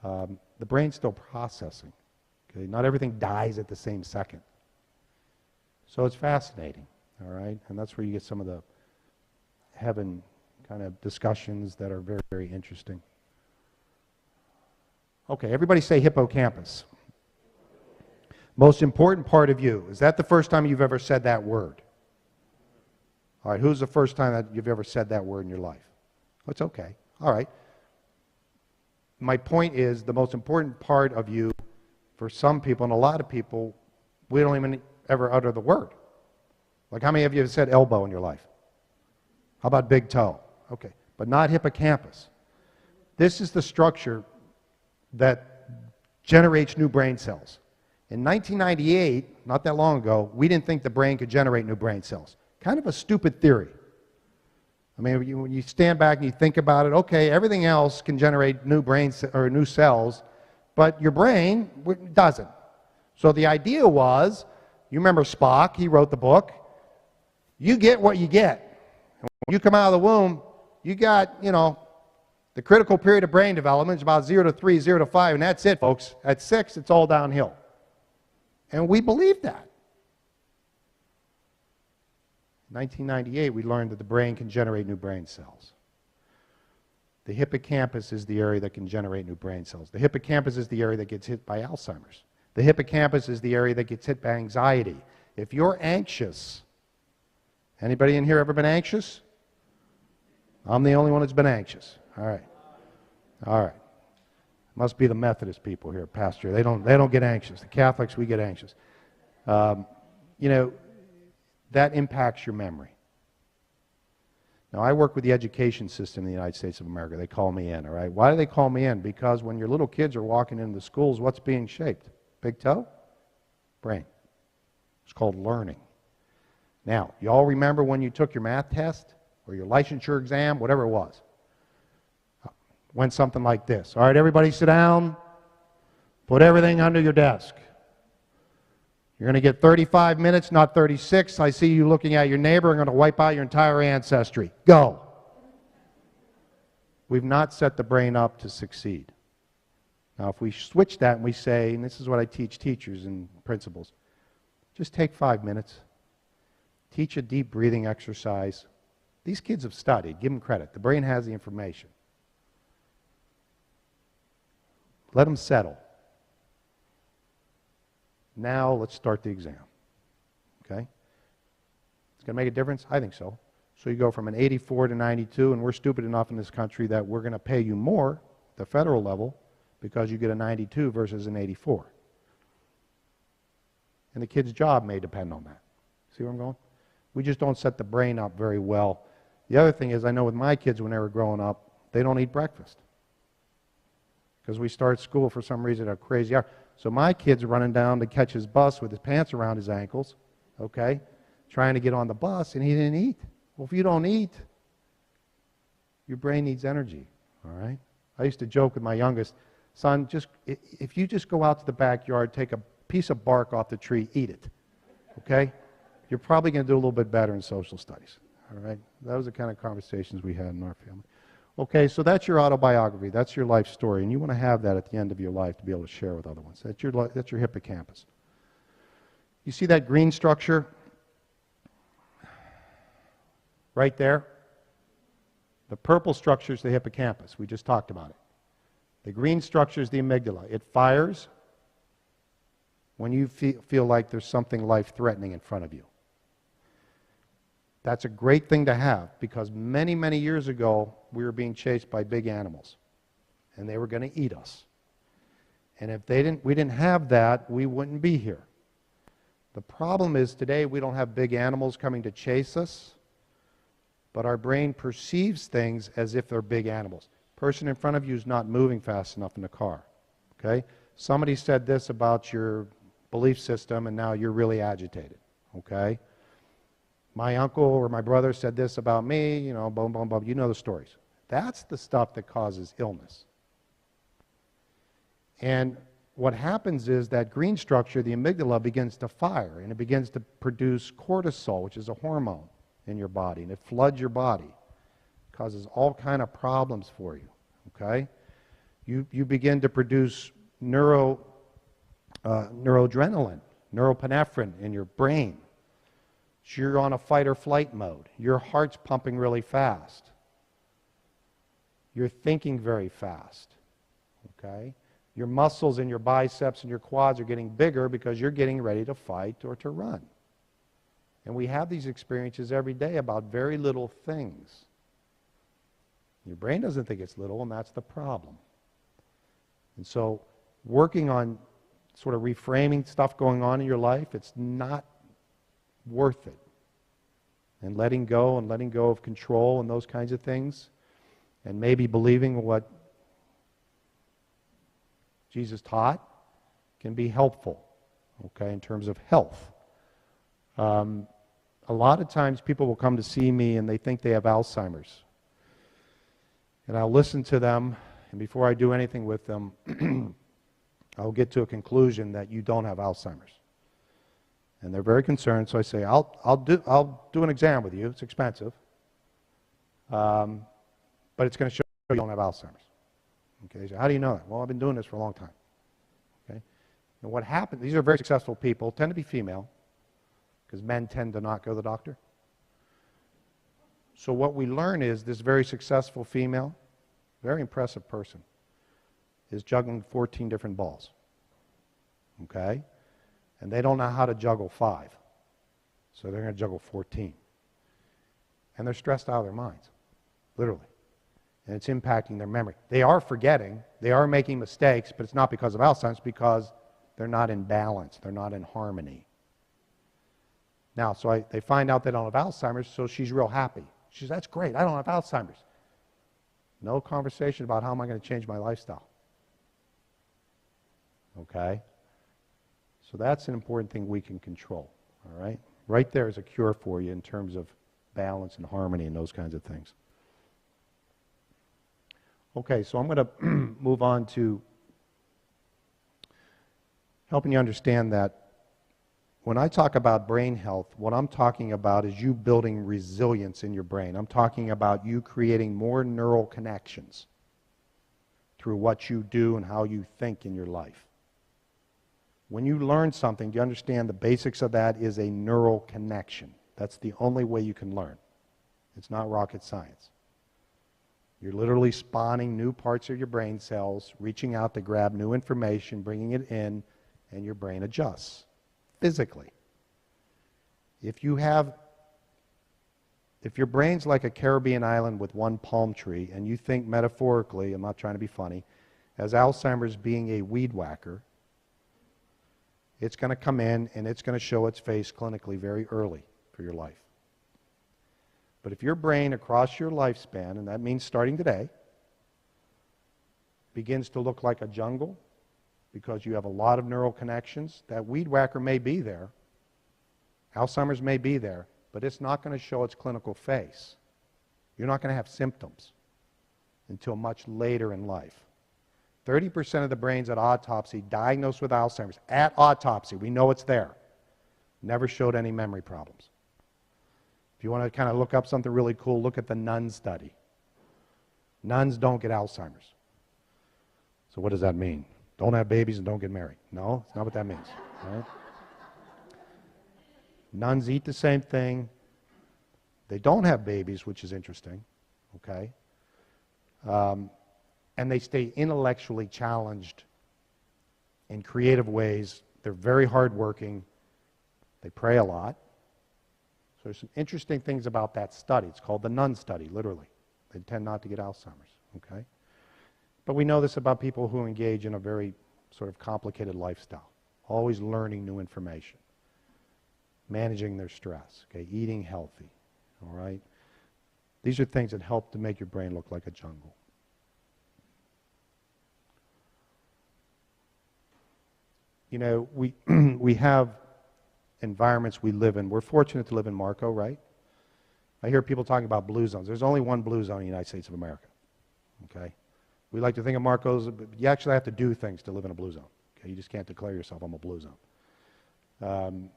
The brain's still processing. Okay? Not everything dies at the same second. So it's fascinating, all right? And that's where you get some of the heaven kind of discussions that are very, very interesting. Okay, everybody say hippocampus. Most important part of you. Is that the first time you've ever said that word? All right, who's the first time that you've ever said that word in your life? Oh, it's okay. All right. My point is the most important part of you, for some people and a lot of people, we don't even ever utter the word. Like how many of you have said elbow in your life? How about big toe? Okay, but not hippocampus. This is the structure. that generates new brain cells. In 1998, not that long ago, we didn't think the brain could generate new brain cells. Kind of a stupid theory. I mean, when you stand back and you think about it, okay, everything else can generate new or new cells, but your brain doesn't. So the idea was, you remember Spock, he wrote the book, you get what you get. When you come out of the womb, you got, the critical period of brain development is about 0 to 3, 0 to 5, and that's it, folks. At 6, it's all downhill. And we believed that. In 1998, we learned that the brain can generate new brain cells. The hippocampus is the area that can generate new brain cells. The hippocampus is the area that gets hit by Alzheimer's. The hippocampus is the area that gets hit by anxiety. If you're anxious, anybody in here ever been anxious? I'm the only one that's been anxious. All right. All right. Must be the Methodist people here, Pastor. They don't get anxious. The Catholics, we get anxious. That impacts your memory. Now, I work with the education system in the United States of America. They call me in, all right? Why do they call me in? Because when your little kids are walking into the schools, what's being shaped? Big toe? Brain. It's called learning. Now, you all remember when you took your math test or your licensure exam, whatever it was? Went something like this. All right, everybody sit down. Put everything under your desk. You're going to get 35 minutes, not 36. I see you looking at your neighbor. I'm going to wipe out your entire ancestry. Go. We've not set the brain up to succeed. Now, if we switch that and we say, and this is what I teach teachers and principals, just take 5 minutes. Teach a deep breathing exercise. These kids have studied. Give them credit. The brain has the information. Let them settle. Now let's start the exam. Okay? It's going to make a difference? I think so. So you go from an 84 to 92, and we're stupid enough in this country that we're going to pay you more at the federal level because you get a 92 versus an 84. And the kid's job may depend on that. See where I'm going? We just don't set the brain up very well. The other thing is, I know with my kids when they were growing up, they don't eat breakfast. Because we start school for some reason at a crazy hour. So my kid's running down to catch his bus with his pants around his ankles, okay, trying to get on the bus, and he didn't eat. Well, if you don't eat, your brain needs energy, all right? I used to joke with my youngest son, if you just go out to the backyard, take a piece of bark off the tree, eat it, okay? You're probably going to do a little bit better in social studies, all right? That was the kind of conversations we had in our family. Okay, so that's your autobiography. That's your life story, and you want to have that at the end of your life to be able to share with other ones. That's your hippocampus. You see that green structure right there? The purple structure is the hippocampus. We just talked about it. The green structure is the amygdala. It fires when you feel like there's something life-threatening in front of you. That's a great thing to have because many, many years ago, we were being chased by big animals, and they were going to eat us. And if we didn't have that, we wouldn't be here. The problem is today we don't have big animals coming to chase us, but our brain perceives things as if they're big animals. Person in front of you is not moving fast enough in the car. Okay? Somebody said this about your belief system, and now you're really agitated. Okay? My uncle or my brother said this about me, boom, boom, boom. You know the stories. That's the stuff that causes illness. And what happens is that green structure, the amygdala, begins to fire, and it begins to produce cortisol, which is a hormone in your body, and it floods your body. It causes all kind of problems for you, okay? You begin to produce neuroadrenaline, norepinephrine in your brain. So you're on a fight or flight mode. Your heart's pumping really fast. You're thinking very fast, okay? Your muscles in your biceps and your quads are getting bigger because you're getting ready to fight or to run. And we have these experiences every day about very little things. Your brain doesn't think it's little, and that's the problem. And so working on sort of reframing stuff going on in your life, it's not worth it. And letting go of control and those kinds of things, and maybe believing what Jesus taught can be helpful, okay, in terms of health. A lot of times people will come to see me and they think they have Alzheimer's. And I'll listen to them, and before I do anything with them, I'll get to a conclusion that you don't have Alzheimer's. And they're very concerned, so I say, I'll do an exam with you. It's expensive. But it's going to show you don't have Alzheimer's. Okay, so how do you know that? Well, I've been doing this for a long time. Okay, and what happens, these are very successful people, tend to be female, because men tend to not go to the doctor. So what we learn is this very successful female, very impressive person, is juggling 14 different balls. Okay? And they don't know how to juggle 5. So they're going to juggle 14. And they're stressed out of their minds, literally. And it's impacting their memory. They are forgetting, they are making mistakes, but it's not because of Alzheimer's, because they're not in balance, they're not in harmony. Now, so they find out they don't have Alzheimer's, so she's real happy. She says, that's great, I don't have Alzheimer's. No conversation about how am I going to change my lifestyle. Okay? So that's an important thing we can control, all right? Right there is a cure for you in terms of balance and harmony and those kinds of things. Okay, so I'm going to move on to helping you understand that when I talk about brain health, what I'm talking about is you building resilience in your brain. I'm talking about you creating more neural connections through what you do and how you think in your life. When you learn something, do you understand the basics of that is a neural connection? That's the only way you can learn. It's not rocket science. You're literally spawning new parts of your brain cells, reaching out to grab new information, bringing it in, and your brain adjusts physically. If your brain's like a Caribbean island with one palm tree, and you think metaphorically, I'm not trying to be funny, as Alzheimer's being a weed whacker, it's going to come in and it's going to show its face clinically very early for your life. But if your brain across your lifespan, and that means starting today, begins to look like a jungle because you have a lot of neural connections, that weed whacker may be there, Alzheimer's may be there, but it's not going to show its clinical face. You're not going to have symptoms until much later in life. 30% of the brains at autopsy diagnosed with Alzheimer's, at autopsy, we know it's there, never showed any memory problems. If you want to kind of look up something really cool, look at the nun study. Nuns don't get Alzheimer's. So what does that mean? Don't have babies and don't get married. No, it's not what that means. Right? Nuns eat the same thing. They don't have babies, which is interesting. Okay? And they stay intellectually challenged in creative ways. They're very hardworking. They pray a lot. So there's some interesting things about that study. It's called the nun study, literally. They tend not to get Alzheimer's, okay? But we know this about people who engage in a very sort of complicated lifestyle, always learning new information, managing their stress, okay, eating healthy, all right? These are things that help to make your brain look like a jungle. You know, we have environments we live in. We're fortunate to live in Marco, right? I hear people talking about blue zones. There's only one blue zone in the United States of America, okay? We like to think of Marcos, but you actually have to do things to live in a blue zone, okay? You just can't declare yourself, I'm a blue zone. And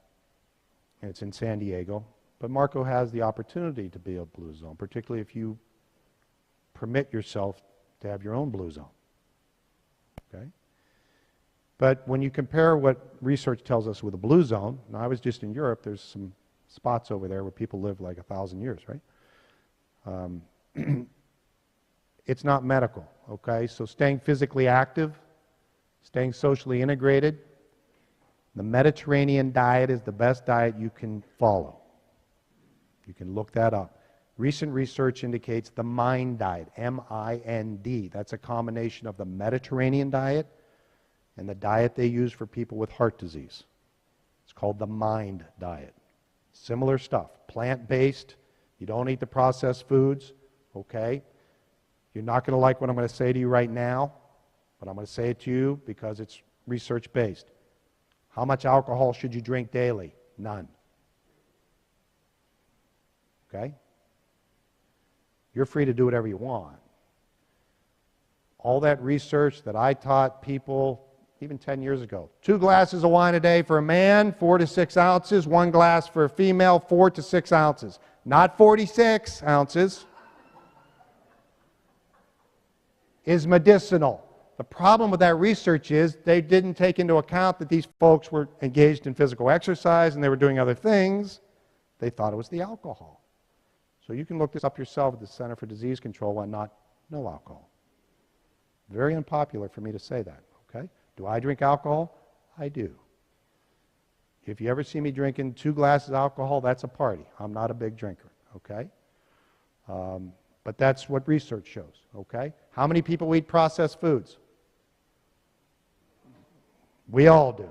it's in San Diego, but Marco has the opportunity to be a blue zone, particularly if you permit yourself to have your own blue zone, okay? But when you compare what research tells us with a blue zone, and I was just in Europe, there's some spots over there where people live like 1,000 years, right? It's not medical, okay? So staying physically active, staying socially integrated, the Mediterranean diet is the best diet you can follow. You can look that up. Recent research indicates the MIND diet, M-I-N-D. That's a combination of the Mediterranean diet and the diet they use for people with heart disease. It's called the MIND diet. Similar stuff, plant-based, you don't eat the processed foods, okay? You're not going to like what I'm going to say to you right now, but I'm going to say it to you because it's research-based. How much alcohol should you drink daily? None. Okay? You're free to do whatever you want. All that research that I taught people even 10 years ago. 2 glasses of wine a day for a man, 4 to 6 ounces. 1 glass for a female, 4 to 6 ounces. Not 46 ounces. Is medicinal. The problem with that research is they didn't take into account that these folks were engaged in physical exercise and they were doing other things. They thought it was the alcohol. So you can look this up yourself at the Center for Disease Control, why not no alcohol. Very unpopular for me to say that, okay? Do I drink alcohol? I do. If you ever see me drinking 2 glasses of alcohol, that's a party. I'm not a big drinker, okay? But that's what research shows, okay? How many people eat processed foods? We all do.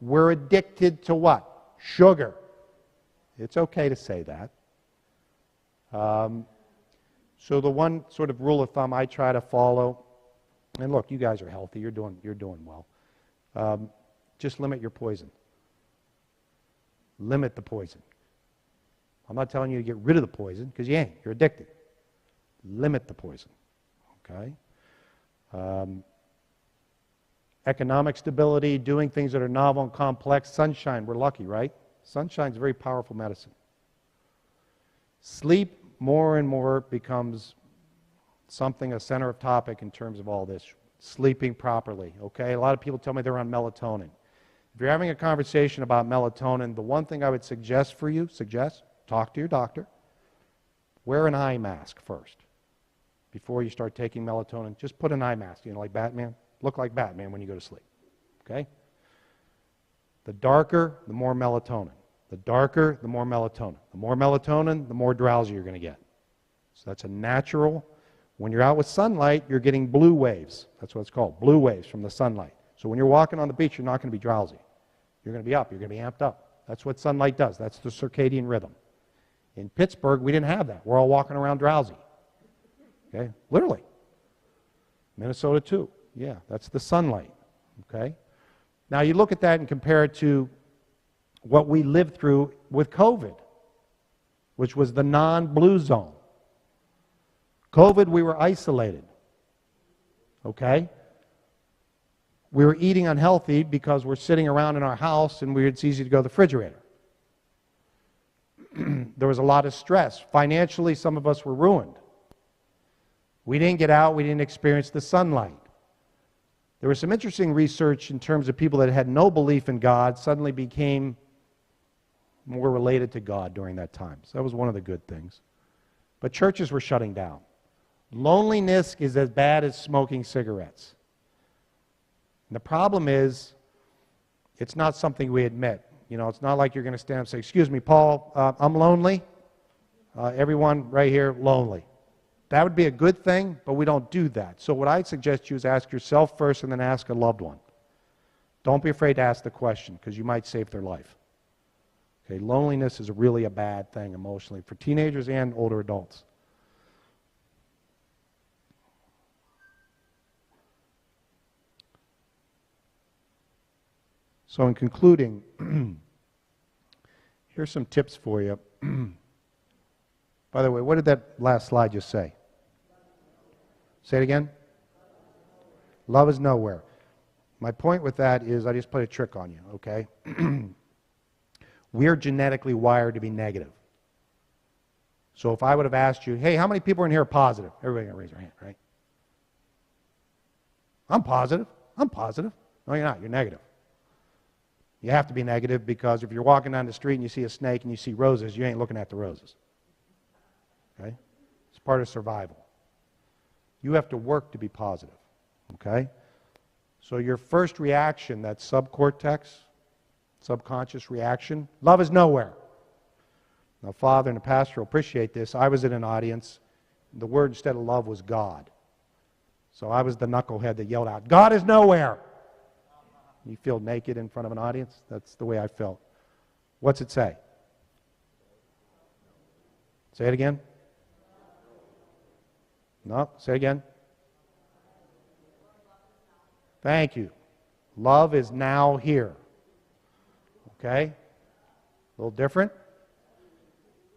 We're addicted to what? Sugar. It's okay to say that. So the one sort of rule of thumb I try to follow, and look, you guys are healthy, you're doing well. Just limit your poison. Limit the poison. I'm not telling you to get rid of the poison, because you ain't. You're addicted. Limit the poison. Okay? Economic stability, doing things that are novel and complex. Sunshine, we're lucky, right? Sunshine's a very powerful medicine. Sleep more and more becomes something, a center of topic in terms of all this. Sleeping properly, okay? A lot of people tell me they're on melatonin. If you're having a conversation about melatonin, the one thing I would suggest for you, talk to your doctor. Wear an eye mask first. Before you start taking melatonin, just put an eye mask, like Batman. Look like Batman when you go to sleep, okay? The darker, the more melatonin. The darker, the more melatonin. The more melatonin, the more drowsy you're going to get. So that's a natural. When you're out with sunlight, you're getting blue waves. That's what it's called, blue waves from the sunlight. So when you're walking on the beach, you're not going to be drowsy. You're going to be up. You're going to be amped up. That's what sunlight does. That's the circadian rhythm. In Pittsburgh, we didn't have that. We're all walking around drowsy. Okay? Literally. Minnesota, too. Yeah, that's the sunlight. Okay? Now, you look at that and compare it to what we lived through with COVID, which was the non-blue zone. COVID, we were isolated. Okay? We were eating unhealthy because we're sitting around in our house and it's easy to go to the refrigerator. There was a lot of stress. Financially, some of us were ruined. We didn't get out. We didn't experience the sunlight. There was some interesting research in terms of people that had no belief in God suddenly became more related to God during that time. So that was one of the good things. But churches were shutting down. Loneliness is as bad as smoking cigarettes. And the problem is, it's not something we admit. It's not like you're going to stand up and say, "Excuse me, Paul, I'm lonely. Everyone right here, lonely." That would be a good thing, but we don't do that. So what I'd suggest you is ask yourself first and then ask a loved one. Don't be afraid to ask the question, because you might save their life. Okay, loneliness is really a bad thing emotionally for teenagers and older adults. So in concluding, here's some tips for you. By the way, what did that last slide just say? Say it again. Love is nowhere. My point with that is I just played a trick on you, okay? We're genetically wired to be negative. So if I would have asked you, "Hey, how many people in here are positive?" Everybody can raise their hand, right? I'm positive. I'm positive. No, you're not. You're negative. You have to be negative because if you're walking down the street and you see a snake and you see roses, you ain't looking at the roses. Okay? It's part of survival. You have to work to be positive. Okay? So your first reaction, that subcortex, subconscious reaction, love is nowhere. Now, Father and the pastor will appreciate this. I was in an audience. The word instead of love was God. So I was the knucklehead that yelled out, "God is nowhere." You feel naked in front of an audience? That's the way I felt. What's it say? Say it again. No, say it again. Thank you. Love is now here. Okay? A little different.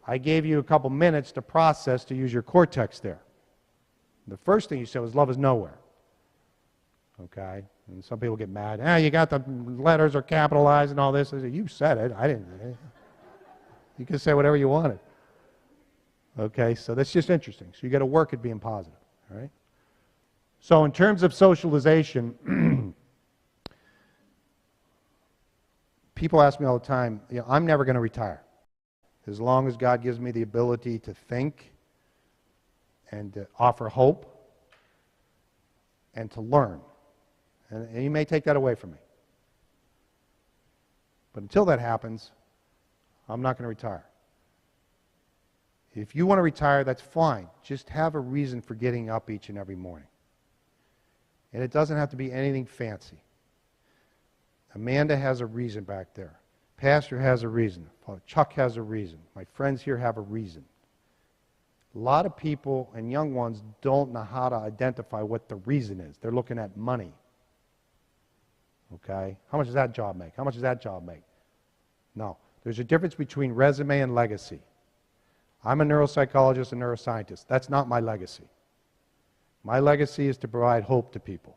I gave you a couple minutes to process, to use your cortex there. The first thing you said was love is nowhere. Okay? And some people get mad. You got the letters are capitalized and all this. I said, you said it. I didn't. You can say whatever you wanted. Okay? So that's just interesting. So you got to work at being positive. All right? So in terms of socialization, people ask me all the time, I'm never going to retire. As long as God gives me the ability to think and to offer hope and to learn. And you may take that away from me. But until that happens, I'm not going to retire. If you want to retire, that's fine. Just have a reason for getting up each and every morning. And it doesn't have to be anything fancy. Amanda has a reason back there. Pastor has a reason. Chuck has a reason. My friends here have a reason. A lot of people and young ones don't know how to identify what the reason is. They're looking at money. Okay? How much does that job make? How much does that job make? No. There's a difference between resume and legacy. I'm a neuropsychologist and neuroscientist. That's not my legacy. My legacy is to provide hope to people.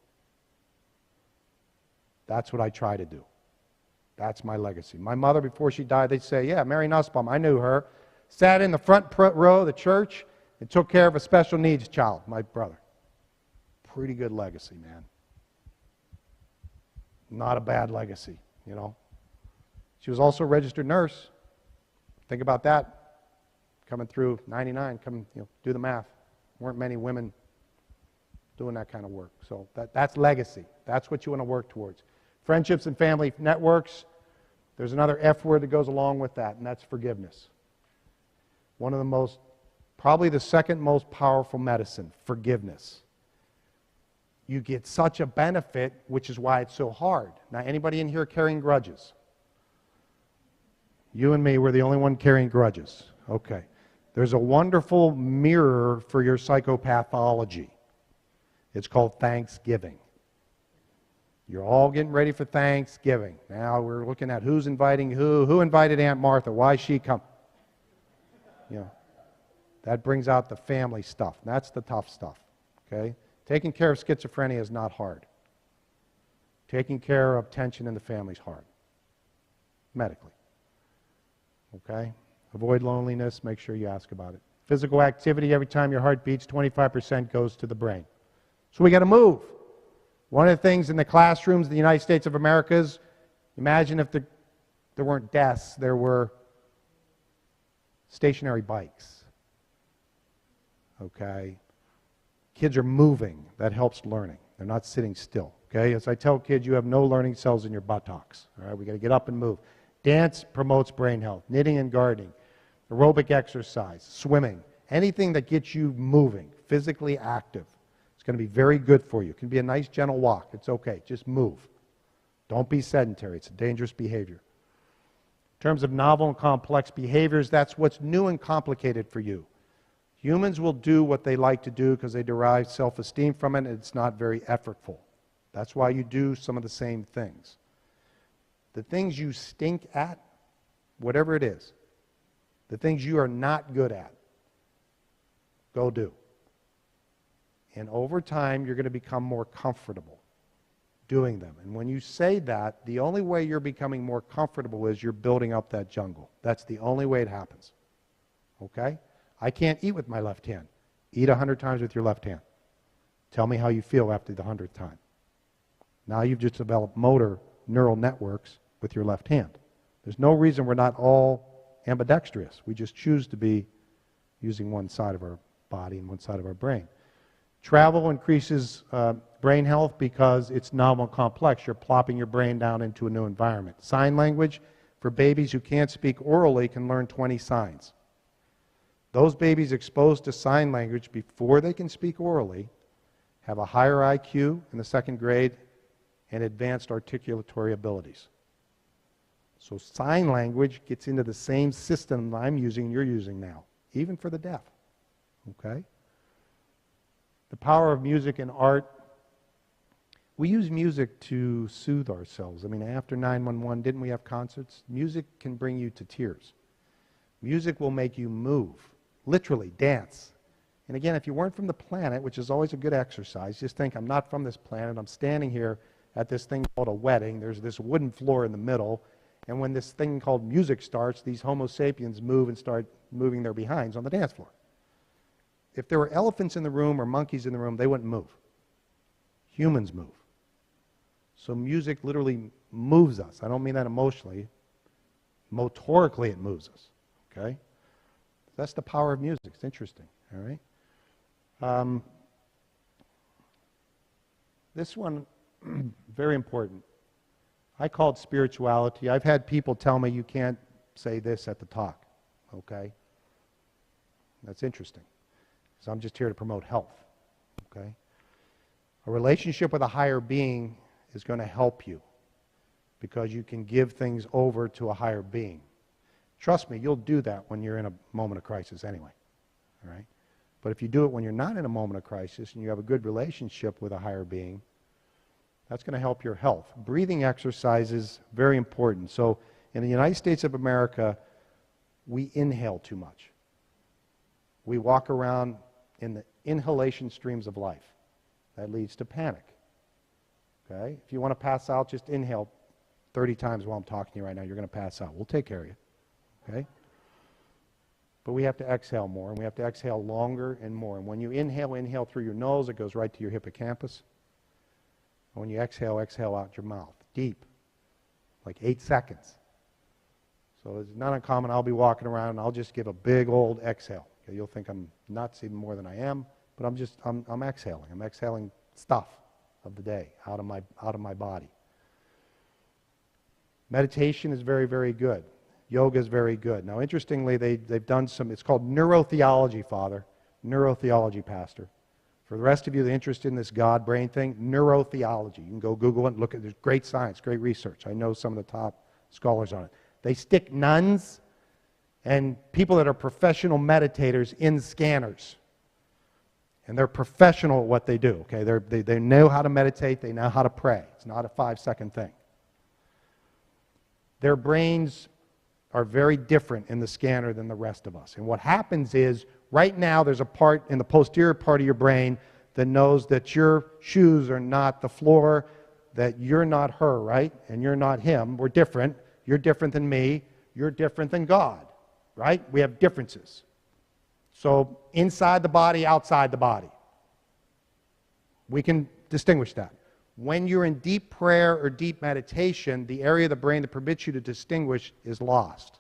That's what I try to do. That's my legacy. My mother, before she died, they'd say, yeah, Mary Nussbaum, I knew her. Sat in the front row of the church and took care of a special needs child, my brother. Pretty good legacy, man. Not a bad legacy, you know. She was also a registered nurse. Think about that. Coming through 99, do the math. Weren't many women doing that kind of work. So that's legacy. That's what you want to work towards. Friendships and family networks. There's another F word that goes along with that, and that's forgiveness. One of the most, probably the second most powerful medicine, forgiveness. You get such a benefit, which is why it's so hard. Now, anybody in here carrying grudges? You and me, we're the only one carrying grudges. Okay. There's a wonderful mirror for your psychopathology. It's called Thanksgiving. You're all getting ready for Thanksgiving. Now we're looking at who's inviting who. Who invited Aunt Martha? Why she come? That brings out the family stuff. That's the tough stuff. Okay? Taking care of schizophrenia is not hard. Taking care of tension in the family is hard. Medically. Okay? Avoid loneliness. Make sure you ask about it. Physical activity, every time your heart beats, 25% goes to the brain. So we got to move. One of the things in the classrooms of the United States of America is, imagine if there weren't desks, there were stationary bikes. Okay? Kids are moving. That helps learning. They're not sitting still. Okay? As I tell kids, you have no learning cells in your buttocks. All right? We got to get up and move. Dance promotes brain health. Knitting and gardening. Aerobic exercise. Swimming. Anything that gets you moving, physically active. It's going to be very good for you. It can be a nice, gentle walk. It's okay. Just move. Don't be sedentary. It's a dangerous behavior. In terms of novel and complex behaviors, that's what's new and complicated for you. Humans will do what they like to do because they derive self-esteem from it, and it's not very effortful. That's why you do some of the same things. The things you stink at, whatever it is, the things you are not good at, go do. And over time, you're going to become more comfortable doing them. And when you say that, the only way you're becoming more comfortable is you're building up that jungle. That's the only way it happens. Okay? I can't eat with my left hand. Eat 100 times with your left hand. Tell me how you feel after the 100th time. Now you've just developed motor neural networks with your left hand. There's no reason we're not all ambidextrous. We just choose to be using one side of our body and one side of our brain. Travel increases brain health because it's novel and complex. You're plopping your brain down into a new environment. Sign language, for babies who can't speak orally, can learn 20 signs. Those babies exposed to sign language before they can speak orally have a higher IQ in the second grade and advanced articulatory abilities. So sign language gets into the same system I'm using and you're using now, even for the deaf. Okay? The power of music and art. We use music to soothe ourselves. I mean, after 911, didn't we have concerts? Music can bring you to tears. Music will make you move, literally dance. And again, if you weren't from the planet, which is always a good exercise, just think, I'm not from this planet. I'm standing here at this thing called a wedding. There's this wooden floor in the middle. And when this thing called music starts, these Homo sapiens move and start moving their behinds on the dance floor. If there were elephants in the room or monkeys in the room, they wouldn't move. Humans move. So music literally moves us. I don't mean that emotionally. Motorically, it moves us. Okay? That's the power of music. It's interesting. All right? This one, very important. I call it spirituality. I've had people tell me you can't say this at the talk. Okay? That's interesting. So I'm just here to promote health. Okay? A relationship with a higher being is going to help you because you can give things over to a higher being. Trust me, you'll do that when you're in a moment of crisis anyway. All right? But if you do it when you're not in a moment of crisis and you have a good relationship with a higher being, that's going to help your health. Breathing exercises, very important. So in the United States of America, we inhale too much. We walk around in the inhalation streams of life. That leads to panic. Okay? If you want to pass out, just inhale 30 times while I'm talking to you right now. You're going to pass out. We'll take care of you. Okay? But we have to exhale more, and we have to exhale longer and more. And when you inhale through your nose, it goes right to your hippocampus. And when you exhale, exhale out your mouth, deep, like 8 seconds. So it's not uncommon. I'll be walking around, and I'll just give a big old exhale. Okay? You'll think I'm nuts even more than I am, but I'm exhaling. I'm exhaling stuff of the day out of my body. Meditation is very, very good. Yoga is very good. Now, interestingly, they've done some, it's called neurotheology, Father. Neurotheology, Pastor. For the rest of you that are interested in this God-brain thing, neurotheology. You can go Google it and look at it. There's great science, great research. I know some of the top scholars on it. They stick nuns and people that are professional meditators in scanners. And they're professional at what they do. Okay, they know how to meditate. They know how to pray. It's not a 5-second thing. Their brains are very different in the scanner than the rest of us. And what happens is, right now there's a part in the posterior part of your brain that knows that your shoes are not the floor, that you're not her, right? And you're not him. We're different. You're different than me. You're different than God, right? We have differences. So inside the body, outside the body. We can distinguish that. When you're in deep prayer or deep meditation, the area of the brain that permits you to distinguish is lost.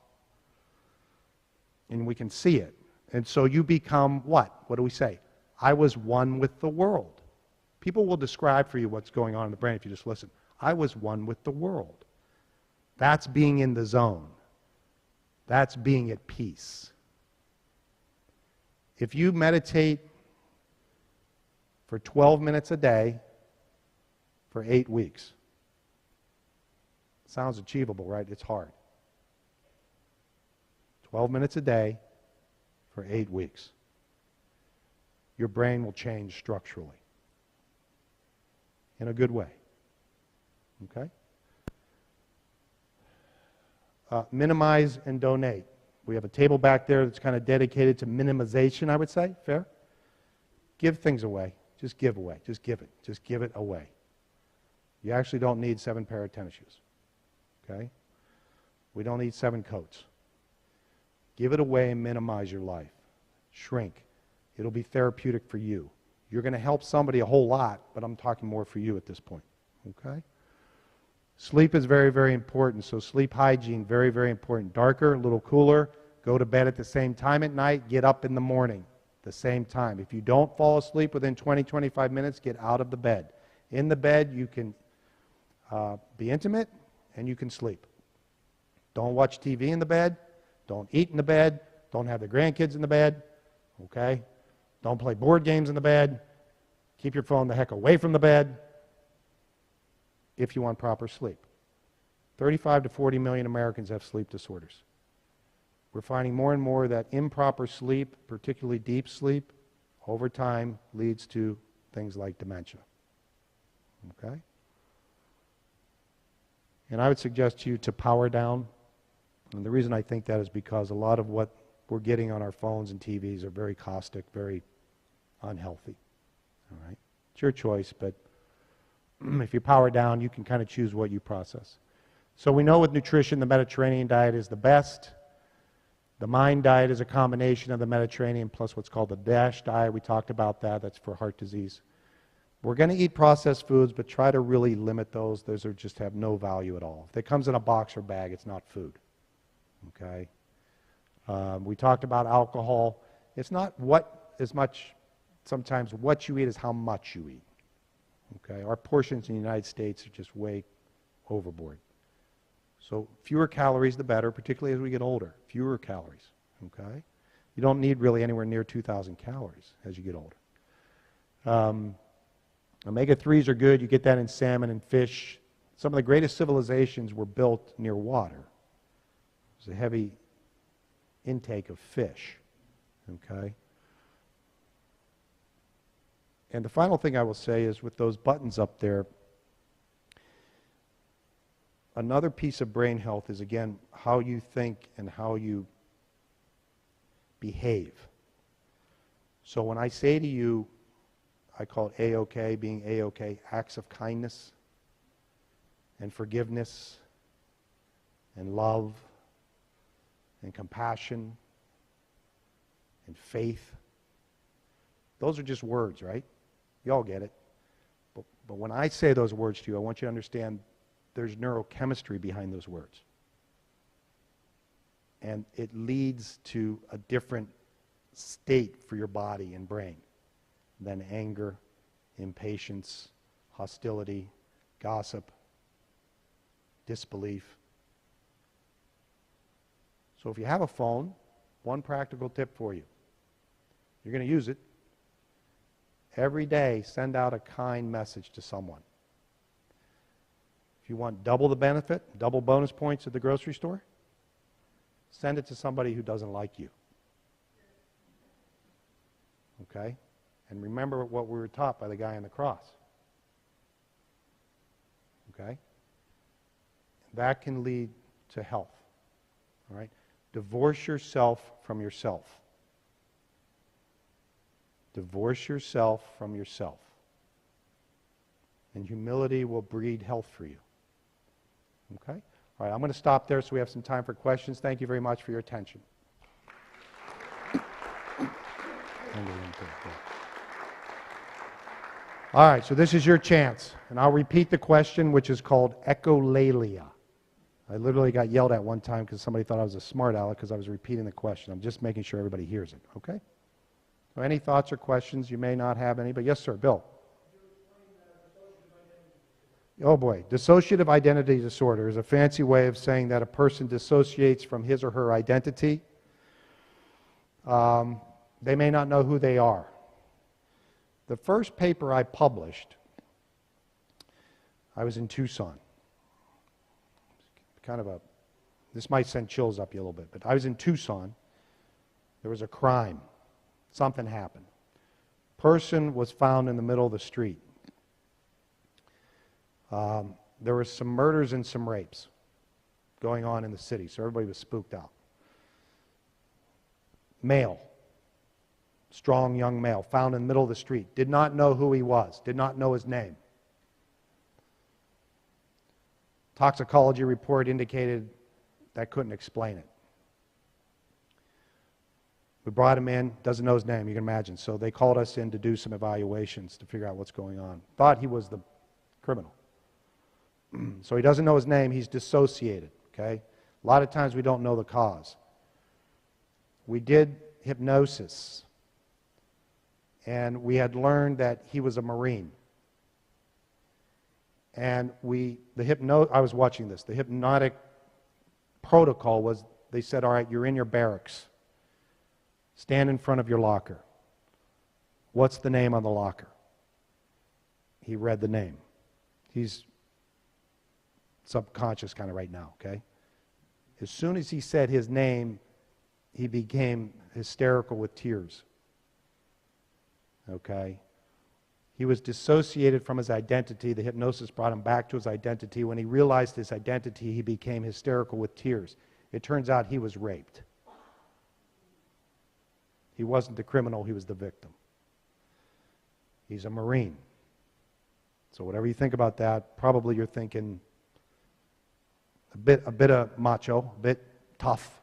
And we can see it. And so you become what? What do we say? I was one with the world. People will describe for you what's going on in the brain if you just listen. I was one with the world. That's being in the zone. That's being at peace. If you meditate for 12 minutes a day, for 8 weeks. Sounds achievable, right? It's hard. 12 minutes a day for 8 weeks. Your brain will change structurally. In a good way. Okay? Minimize and donate. We have a table back there that's kind of dedicated to minimization, I would say. Fair? Give things away. Just give away. Just give it. Just give it away. You actually don't need 7 pair of tennis shoes. Okay? We don't need 7 coats. Give it away and minimize your life. Shrink. It'll be therapeutic for you. You're going to help somebody a whole lot, but I'm talking more for you at this point. Okay? Sleep is very, very important. So sleep hygiene, very, very important. Darker, a little cooler. Go to bed at the same time at night. Get up in the morning the same time. If you don't fall asleep within 20, 25 minutes, get out of the bed. In the bed, you can be intimate and you can sleep. Don't watch TV in the bed. Don't eat in the bed. Don't have the grandkids in the bed. Okay? Don't play board games in the bed. Keep your phone the heck away from the bed if you want proper sleep. 35 to 40 million Americans have sleep disorders. We're finding more and more that improper sleep, particularly deep sleep, over time leads to things like dementia. Okay? And I would suggest to you to power down. And the reason I think that is because a lot of what we're getting on our phones and TVs are very caustic, very unhealthy. All right? It's your choice, but if you power down, you can kind of choose what you process. So we know with nutrition, the Mediterranean diet is the best. The Mind diet is a combination of the Mediterranean plus what's called the DASH diet. We talked about that. That's for heart disease. We're going to eat processed foods, but try to really limit those. Those are just have no value at all. If it comes in a box or bag, it's not food. Okay? We talked about alcohol. It's not sometimes what you eat is how much you eat. Okay? Our portions in the United States are just way overboard. So fewer calories, the better, particularly as we get older. Fewer calories. Okay? You don't need really anywhere near 2,000 calories as you get older. Omega-3s are good. You get that in salmon and fish. Some of the greatest civilizations were built near water. There's a heavy intake of fish. Okay? And the final thing I will say is with those buttons up there, another piece of brain health is, again, how you think and how you behave. So when I say to you, I call it A-OK, being A-OK, acts of kindness and forgiveness and love and compassion and faith. Those are just words, right? You all get it. But when I say those words to you, I want you to understand there's neurochemistry behind those words. And it leads to a different state for your body and brain than anger, impatience, hostility, gossip, disbelief. So if you have a phone, one practical tip for you. You're going to use it. Every day, send out a kind message to someone. If you want double the benefit, double bonus points at the grocery store, send it to somebody who doesn't like you. Okay? And remember what we were taught by the guy on the cross. Okay? That can lead to health. All right? Divorce yourself from yourself. Divorce yourself from yourself. And humility will breed health for you. Okay? All right, I'm going to stop there so we have some time for questions. Thank you very much for your attention. All right, so this is your chance. And I'll repeat the question, which is called echolalia. I literally got yelled at one time because somebody thought I was a smart aleck because I was repeating the question. I'm just making sure everybody hears it, okay? So any thoughts or questions? You may not have any, but yes, sir, Bill. Oh boy, dissociative identity disorder is a fancy way of saying that a person dissociates from his or her identity. They may not know who they are. The first paper I published, I was in Tucson. This might send chills up you a little bit, but I was in Tucson. There was a crime. Something happened. Person was found in the middle of the street. There were some murders and some rapes going on in the city, so everybody was spooked out. Male, strong young male, found in the middle of the street. Did not know who he was, did not know his name. Toxicology report indicated that couldn't explain it. We brought him in, doesn't know his name, you can imagine. So they called us in to do some evaluations to figure out what's going on. Thought he was the criminal. So he doesn't know his name, he's dissociated, okay? A lot of times we don't know the cause. We did hypnosis, and we had learned that he was a Marine. And I was watching this, the hypnotic protocol was, they said, all right, you're in your barracks. Stand in front of your locker. What's the name on the locker? He read the name. He's subconscious kind of right now, okay? As soon as he said his name, he became hysterical with tears. Okay? He was dissociated from his identity. The hypnosis brought him back to his identity. When he realized his identity, he became hysterical with tears. It turns out he was raped. He wasn't the criminal, he was the victim. He's a Marine. So whatever you think about that, probably you're thinking a bit of macho, a bit tough.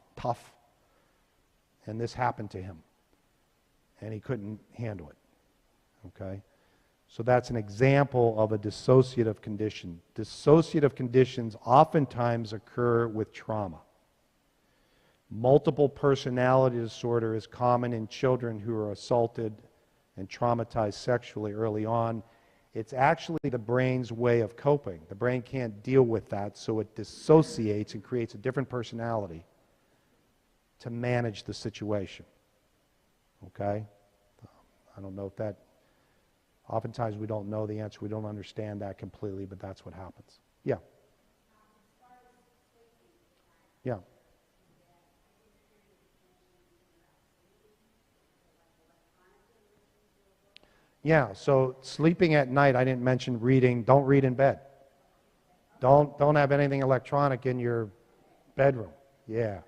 And this happened to him. And he couldn't handle it. Okay? So that's an example of a dissociative condition. Dissociative conditions oftentimes occur with trauma. Multiple personality disorder is common in children who are assaulted and traumatized sexually early on. It's actually the brain's way of coping. The brain can't deal with that, so it dissociates and creates a different personality to manage the situation. Okay? I don't know if that, oftentimes we don't know the answer, we don't understand that completely, but that's what happens. Yeah. Yeah. Yeah, so sleeping at night, I didn't mention reading. Don't read in bed. Don't have anything electronic in your bedroom. Yeah.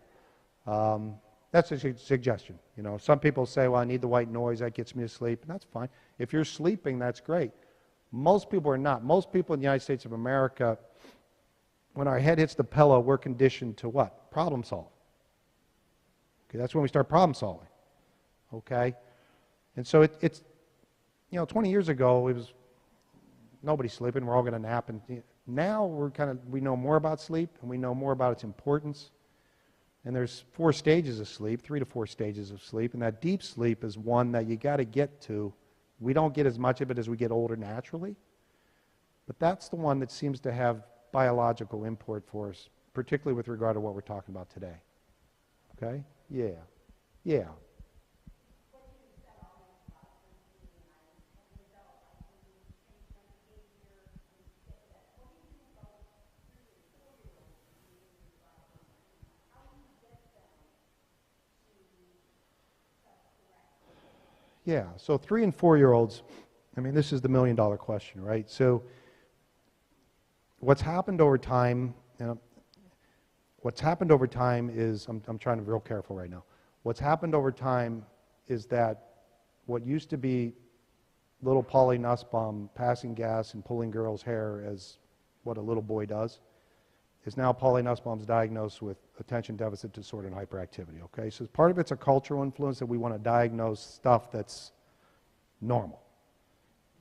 That's a suggestion. You know, some people say, well, I need the white noise, that gets me to sleep, and that's fine. If you're sleeping, that's great. Most people are not. Most people in the United States of America, when our head hits the pillow, we're conditioned to what? Problem solve. Okay, that's when we start problem solving. Okay? And so it's, 20 years ago, it was nobody sleeping, we're all going to nap. And now we know more about sleep, and we know more about its importance. And there's 4 stages of sleep, 3 to 4 stages of sleep, and that deep sleep is one that you got to get to. We don't get as much of it as we get older naturally, but that's the one that seems to have biological import for us, particularly with regard to what we're talking about today. Okay? Yeah. Yeah. Yeah, so 3 and 4-year-olds, this is the million-dollar question, right? So what's happened over time, is, I'm trying to be real careful right now. What's happened over time is that what used to be little Polly Nussbaum passing gas and pulling girls' hair as what a little boy does, is now Polly Nussbaum's diagnosed with attention deficit disorder and hyperactivity, okay? So part of it's a cultural influence that we want to diagnose stuff that's normal.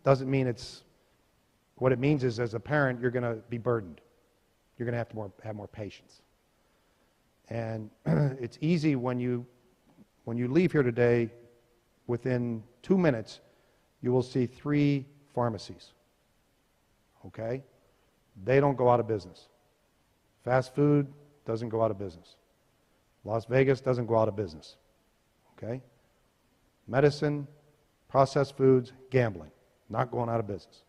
Doesn't mean it's, what it means is as a parent, you're going to be burdened. You're going to have more patience. And it's easy when you leave here today, within 2 minutes, you will see 3 pharmacies, okay? They don't go out of business. Fast food doesn't go out of business. Las Vegas doesn't go out of business. Okay? Medicine, processed foods, gambling, not going out of business.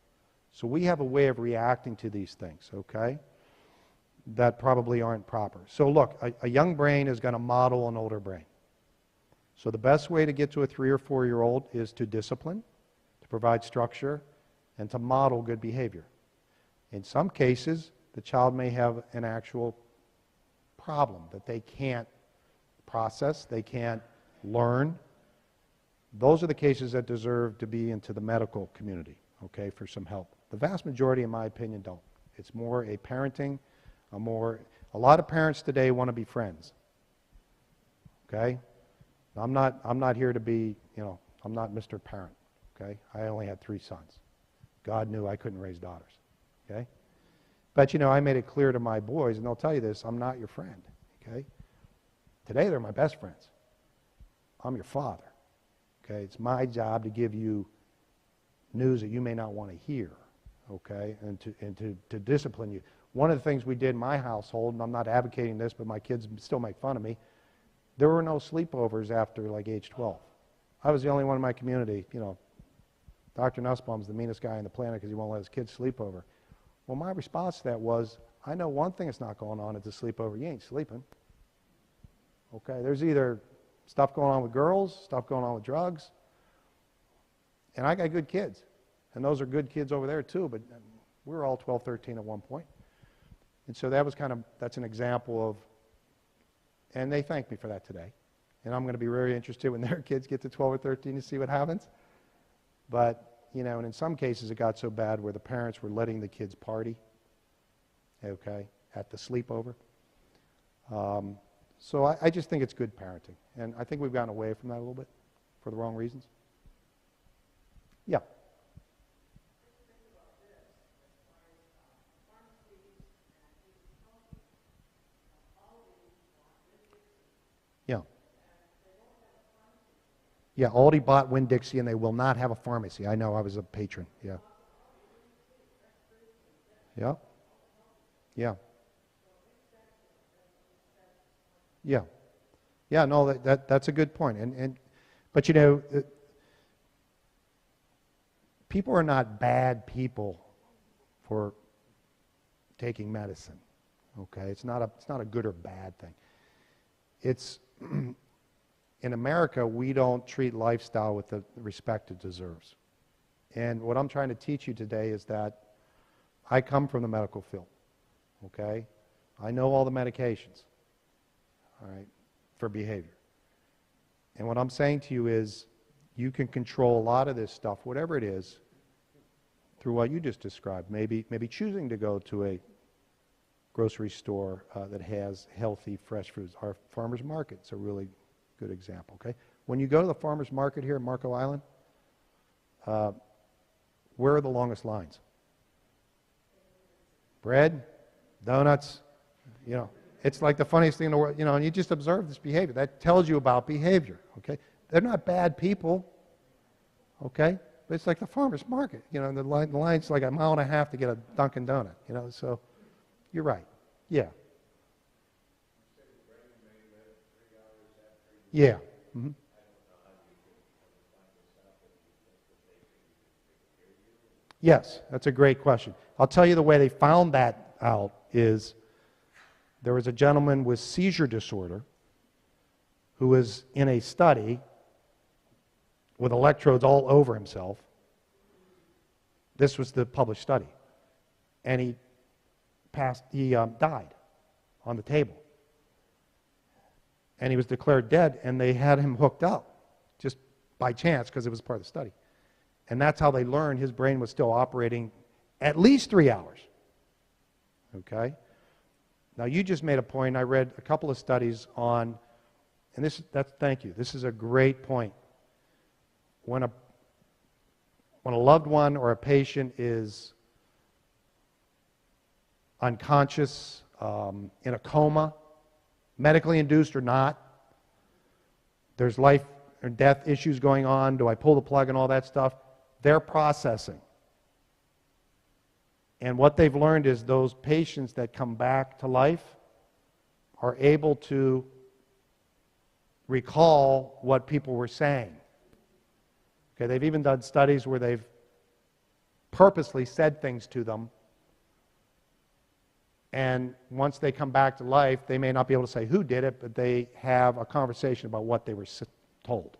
So we have a way of reacting to these things, okay, that probably aren't proper. So look, a young brain is going to model an older brain. So the best way to get to a 3 or 4-year-old is to discipline, to provide structure, and to model good behavior. In some cases, the child may have an actual problem that they can't process, they can't learn. Those are the cases that deserve to be into the medical community, okay, for some help. The vast majority, in my opinion, don't. It's more a parenting, a lot of parents today want to be friends, okay? I'm not here to be, I'm not Mr. Parent, okay? I only had 3 sons. God knew I couldn't raise daughters, okay? But, I made it clear to my boys, and they'll tell you this, I'm not your friend, okay? Today, they're my best friends. I'm your father, okay? It's my job to give you news that you may not want to hear, okay? And to discipline you. One of the things we did in my household, and I'm not advocating this, but my kids still make fun of me, there were no sleepovers after, like, age 12. I was the only one in my community, Dr. Nussbaum's the meanest guy on the planet because he won't let his kids sleep over. Well, my response to that was, I know one thing that's not going on at the sleepover. You ain't sleeping. Okay, there's either stuff going on with girls, stuff going on with drugs, and I got good kids. And those are good kids over there too, but we were all 12, 13 at one point. And so that's an example of, and they thank me for that today. And I'm going to be very interested when their kids get to 12 or 13 to see what happens. But, and in some cases it got so bad where the parents were letting the kids party, okay, at the sleepover. So I just think it's good parenting. And I think we've gotten away from that a little bit for the wrong reasons. Yeah. Yeah. Yeah, Aldi bought Winn-Dixie and they will not have a pharmacy. I know, I was a patron. Yeah. Yeah. Yeah. Yeah. Yeah, no, that's a good point. But people are not bad people for taking medicine. Okay? It's not a good or bad thing. It's in America, we don't treat lifestyle with the respect it deserves. And what I'm trying to teach you today is that I come from the medical field, okay? I know all the medications, all right, for behavior. And what I'm saying to you is you can control a lot of this stuff, whatever it is, through what you just described. Maybe choosing to go to a grocery store that has healthy, fresh foods. Our farmers market's a really good example, okay? When you go to the farmers market here in Marco Island, where are the longest lines? Bread, donuts, it's like the funniest thing in the world, and you just observe this behavior. That tells you about behavior, okay? They're not bad people, okay? But it's like the farmers market, the line's like a mile and a half to get a Dunkin' Donut, so you're right, yeah. Yeah. Mm-hmm. Yes, that's a great question. I'll tell you the way they found that out is there was a gentleman with seizure disorder who was in a study with electrodes all over himself. This was the published study. And he died on the table. And he was declared dead, and they had him hooked up just by chance because it was part of the study. And that's how they learned his brain was still operating at least 3 hours. Okay? Now, you just made a point. I read a couple of studies on, and thank you. This is a great point. When a loved one or a patient is unconscious, in a coma, medically induced or not, there's life or death issues going on, do I pull the plug and all that stuff, they're processing. And what they've learned is those patients that come back to life are able to recall what people were saying. Okay, they've even done studies where they've purposely said things to them, and once they come back to life, they may not be able to say who did it, but they have a conversation about what they were told.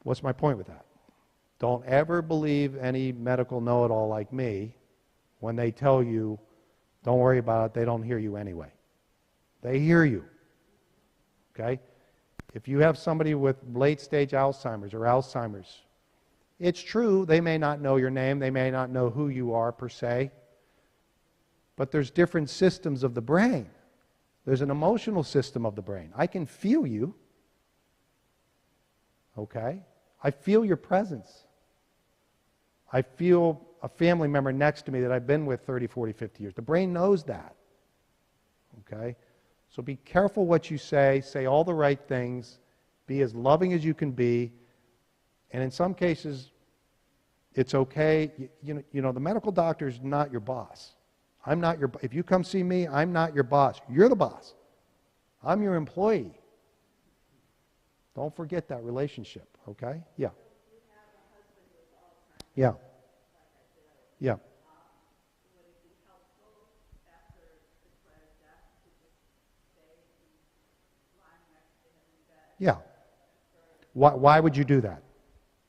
What's my point with that? Don't ever believe any medical know-it-all like me when they tell you, don't worry about it, they don't hear you anyway. They hear you. Okay? If you have somebody with late-stage Alzheimer's or Alzheimer's, it's true, they may not know your name, they may not know who you are per se, but there's different systems of the brain. There's an emotional system of the brain. I can feel you. Okay? I feel your presence. I feel a family member next to me that I've been with 30, 40, 50 years. The brain knows that. Okay? So be careful what you say all the right things, be as loving as you can be, and in some cases, it's okay. The medical doctor is not your boss. I'm not your. If you come see me, I'm not your boss. You're the boss. I'm your employee. Don't forget that relationship, okay? Yeah. Yeah. Yeah. Yeah. Why would you do that?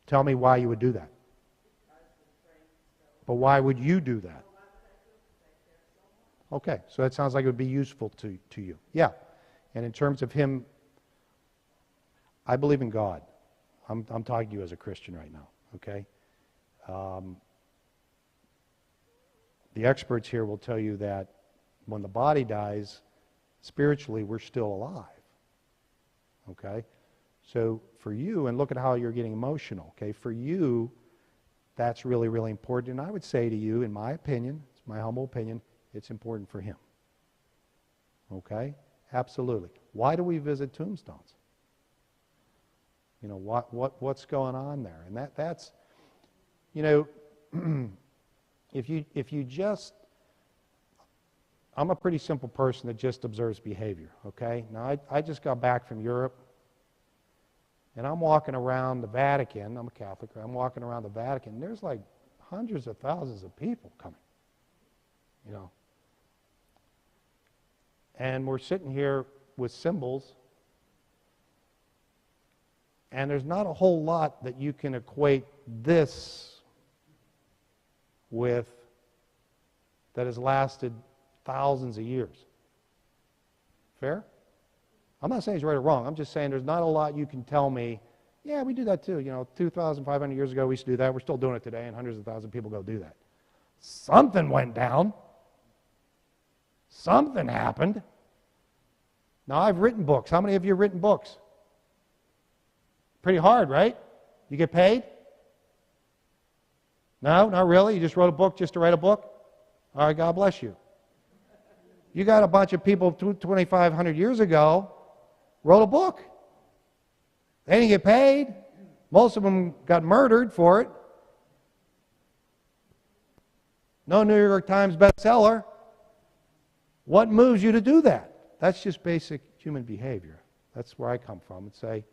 Tell me why you would do that. But why would you do that? Okay, so that sounds like it would be useful to you. Yeah. And in terms of him, I believe in God. I'm talking to you as a Christian right now, okay? The experts here will tell you that when the body dies, spiritually we're still alive, okay? So for you, and look at how you're getting emotional, okay? For you, that's really, really important. And I would say to you, in my opinion, it's my humble opinion, it's important for him. Okay? Absolutely. Why do we visit tombstones? You know, what's going on there? And that's, you know, if you just, I'm a pretty simple person that just observes behavior, okay? Now, I just got back from Europe, and I'm walking around the Vatican. I'm a Catholic. I'm walking around the Vatican. There's like hundreds of thousands of people coming, you know. And we're sitting here with symbols, and there's not a whole lot that you can equate this with that has lasted thousands of years. Fair? I'm not saying it's right or wrong. I'm just saying there's not a lot you can tell me, yeah, we do that too. You know, 2,500 years ago we used to do that. We're still doing it today, and hundreds of thousands of people go do that. Something went down. Something happened. Now, I've written books. How many of you have written books? Pretty hard, right? You get paid? No, not really. You just wrote a book just to write a book? All right, God bless you. You got a bunch of people 2,500 years ago wrote a book. They didn't get paid. Most of them got murdered for it. No New York Times bestseller. What moves you to do that? That's just basic human behavior. That's where I come from and say,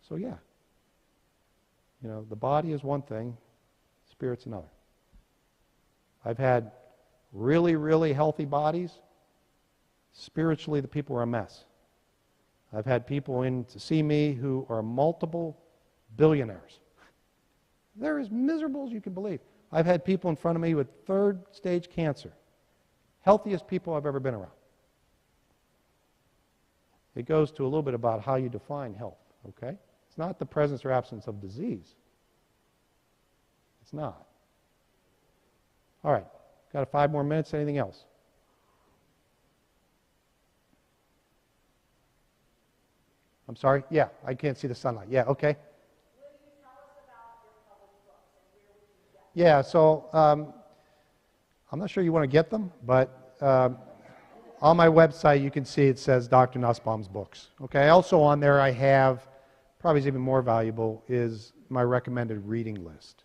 so yeah. You know, the body is one thing, spirit's another. I've had really, really healthy bodies. Spiritually, the people are a mess. I've had people in to see me who are multiple billionaires. They're as miserable as you can believe. I've had people in front of me with third-stage cancer. Healthiest people I've ever been around. It goes to a little bit about how you define health, okay? It's not the presence or absence of disease. It's not. All right, got 5 more minutes. Anything else? I'm sorry? Yeah, I can't see the sunlight. Yeah, okay. Will you tell us about your published books and where would you get them? Yeah, so I'm not sure you want to get them, but on my website you can see it says Dr. Nussbaum's books. Okay, also on there I have, probably is even more valuable, is my recommended reading list.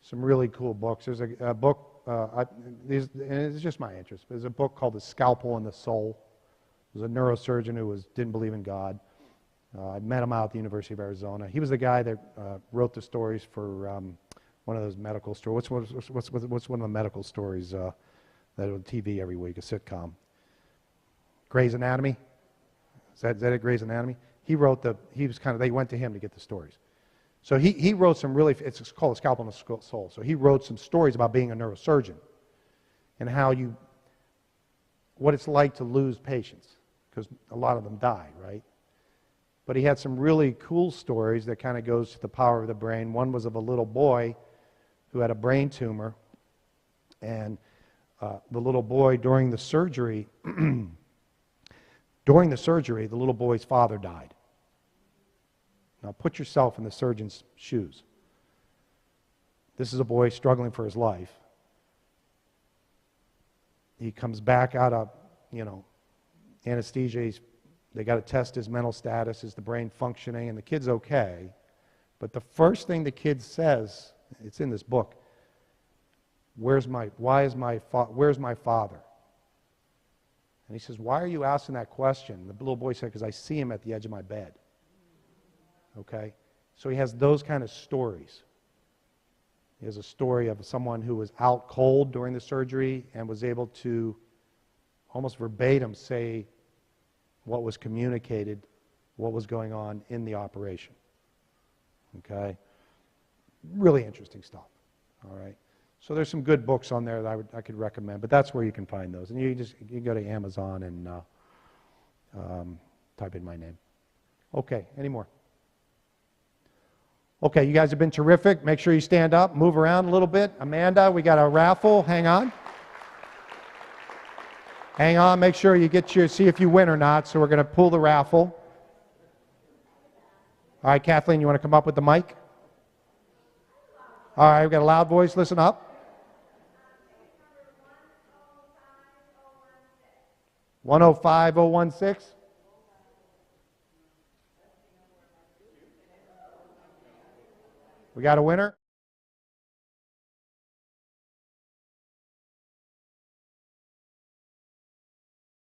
Some really cool books. There's a book, and it's just my interest. There's a book called The Scalpel and the Soul. It was a neurosurgeon who didn't believe in God. I met him out at the University of Arizona. He was the guy that wrote the stories for one of those medical stories. What's one of the medical stories that are on TV every week, a sitcom? Grey's Anatomy? Is that it, Grey's Anatomy? He wrote they went to him to get the stories. So he wrote some really, it's called A Scalpel and the Soul. So he wrote some stories about being a neurosurgeon and what it's like to lose patients, because a lot of them die, right? But he had some really cool stories that kind of goes to the power of the brain. One was of a little boy who had a brain tumor, and the little boy during the surgery, the little boy's father died. Now put yourself in the surgeon's shoes. This is a boy struggling for his life. He comes back out of, anesthesia. They got to test his mental status. Is the brain functioning? And the kid's okay. But the first thing the kid says, it's in this book, where's my father? And he says, why are you asking that question? The little boy said, because I see him at the edge of my bed. Okay? So he has those kind of stories. He has a story of someone who was out cold during the surgery and was able to almost verbatim say what was communicated, what was going on in the operation. Okay? Really interesting stuff. All right? So there's some good books on there that I could recommend, but that's where you can find those. And you go to Amazon and type in my name. Okay, any more? Okay, you guys have been terrific. Make sure you stand up, move around a little bit. Amanda, we got a raffle. Hang on. Hang on, make sure you see if you win or not. So we're going to pull the raffle. All right, Kathleen, you want to come up with the mic? All right, we've got a loud voice. Listen up. 105016. We got a winner?